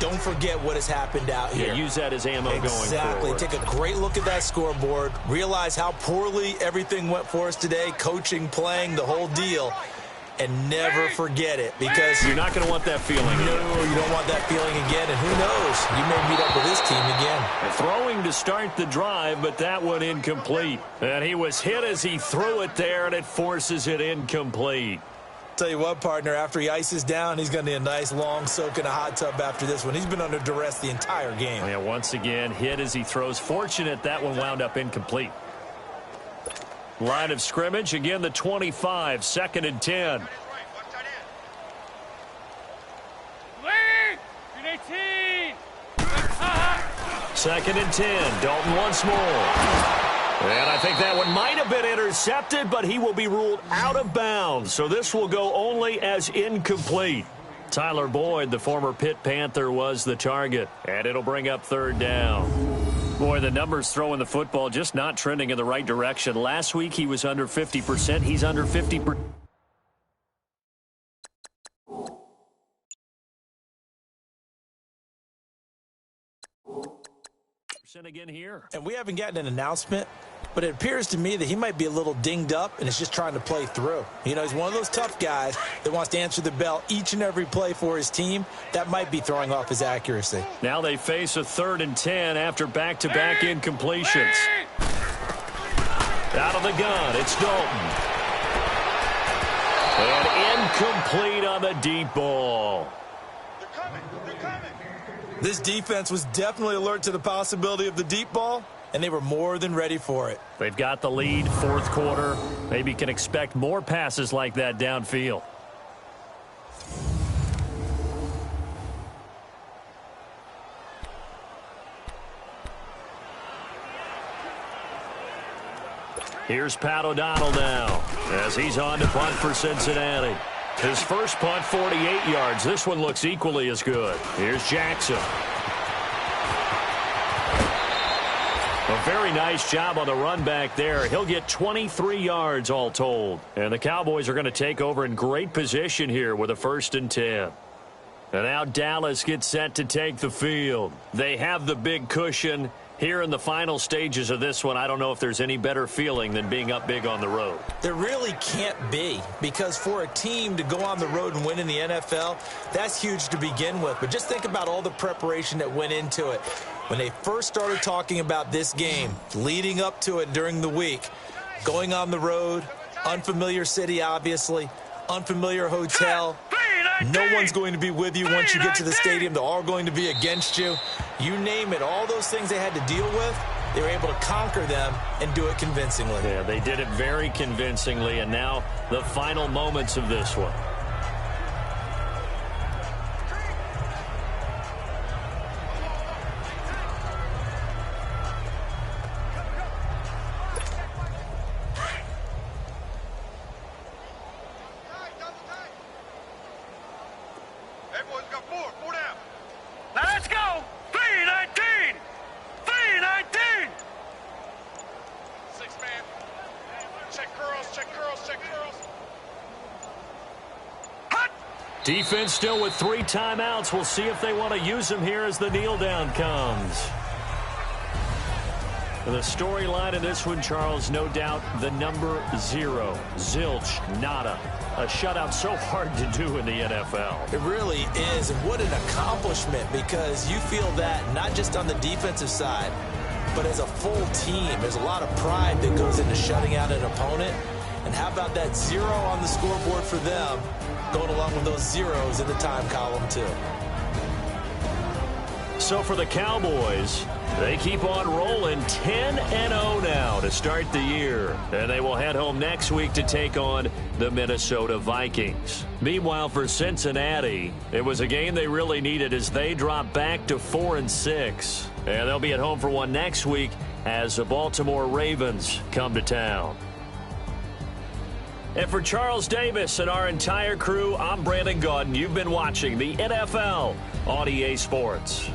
Don't forget what has happened out here. Yeah, use that as ammo going forward. Exactly. Take a great look at that scoreboard. Realize how poorly everything went for us today. Coaching, playing, the whole deal. And never forget it, because you're not going to want that feeling again. No, you don't want that feeling again. And who knows? You may meet up with this team again. Throwing to start the drive, but that one incomplete. And he was hit as he threw it there, and it forces it incomplete. Tell you what, partner, after he ices down, he's going to need a nice long soak in a hot tub after this one. He's been under duress the entire game. Yeah, once again, hit as he throws. Fortunate that one wound up incomplete. Line of scrimmage, again the 25, 2nd and 10. Lead! 2nd and 10, Dalton once more. And I think that one might have been intercepted, but he will be ruled out of bounds. So this will go only as incomplete. Tyler Boyd, the former Pitt Panther, was the target. And it'll bring up 3rd down. Boy, the numbers throwing the football just not trending in the right direction. Last week he was under 50%. He's under 50%. Again here. And we haven't gotten an announcement, but it appears to me that he might be a little dinged up and is just trying to play through. You know, he's one of those tough guys that wants to answer the bell each and every play for his team. That might be throwing off his accuracy. Now they face a 3rd and 10 after back-to-back incompletions. Out of the gun, it's Dalton. And incomplete on the deep ball. They're coming. They're coming. This defense was definitely alert to the possibility of the deep ball, and they were more than ready for it. They've got the lead, fourth quarter. Maybe can expect more passes like that downfield. Here's Pat O'Donnell now as he's on to punt for Cincinnati. His first punt, 48 yards. This one looks equally as good. Here's Jackson. A very nice job on the run back there. He'll get 23 yards all told. And the Cowboys are going to take over in great position here with a 1st and 10. And now Dallas gets set to take the field. They have the big cushion. Here in the final stages of this one, I don't know if there's any better feeling than being up big on the road. There really can't be, because for a team to go on the road and win in the NFL, that's huge to begin with. But just think about all the preparation that went into it. When they first started talking about this game, leading up to it during the week, going on the road, unfamiliar city, obviously, unfamiliar hotel. No one's going to be with you once you get to the stadium. They're all going to be against you. You name it, all those things they had to deal with, they were able to conquer them and do it convincingly. Yeah, they did it very convincingly, and now the final moments of this one. Defense still with 3 timeouts. We'll see if they want to use them here as the kneel down comes. The storyline in this one, Charles, no doubt the number 0. Zilch, nada. A shutout so hard to do in the NFL. It really is. And what an accomplishment, because you feel that not just on the defensive side, but as a full team. There's a lot of pride that goes into shutting out an opponent. And how about that 0 on the scoreboard for them, going along with those zeros in the time column, too. So for the Cowboys, they keep on rolling 10-0 now to start the year. And they will head home next week to take on the Minnesota Vikings. Meanwhile, for Cincinnati, it was a game they really needed as they drop back to 4-6. And they'll be at home for one next week as the Baltimore Ravens come to town. And for Charles Davis and our entire crew, I'm Brandon Gaudin. You've been watching the NFL on EA Sports.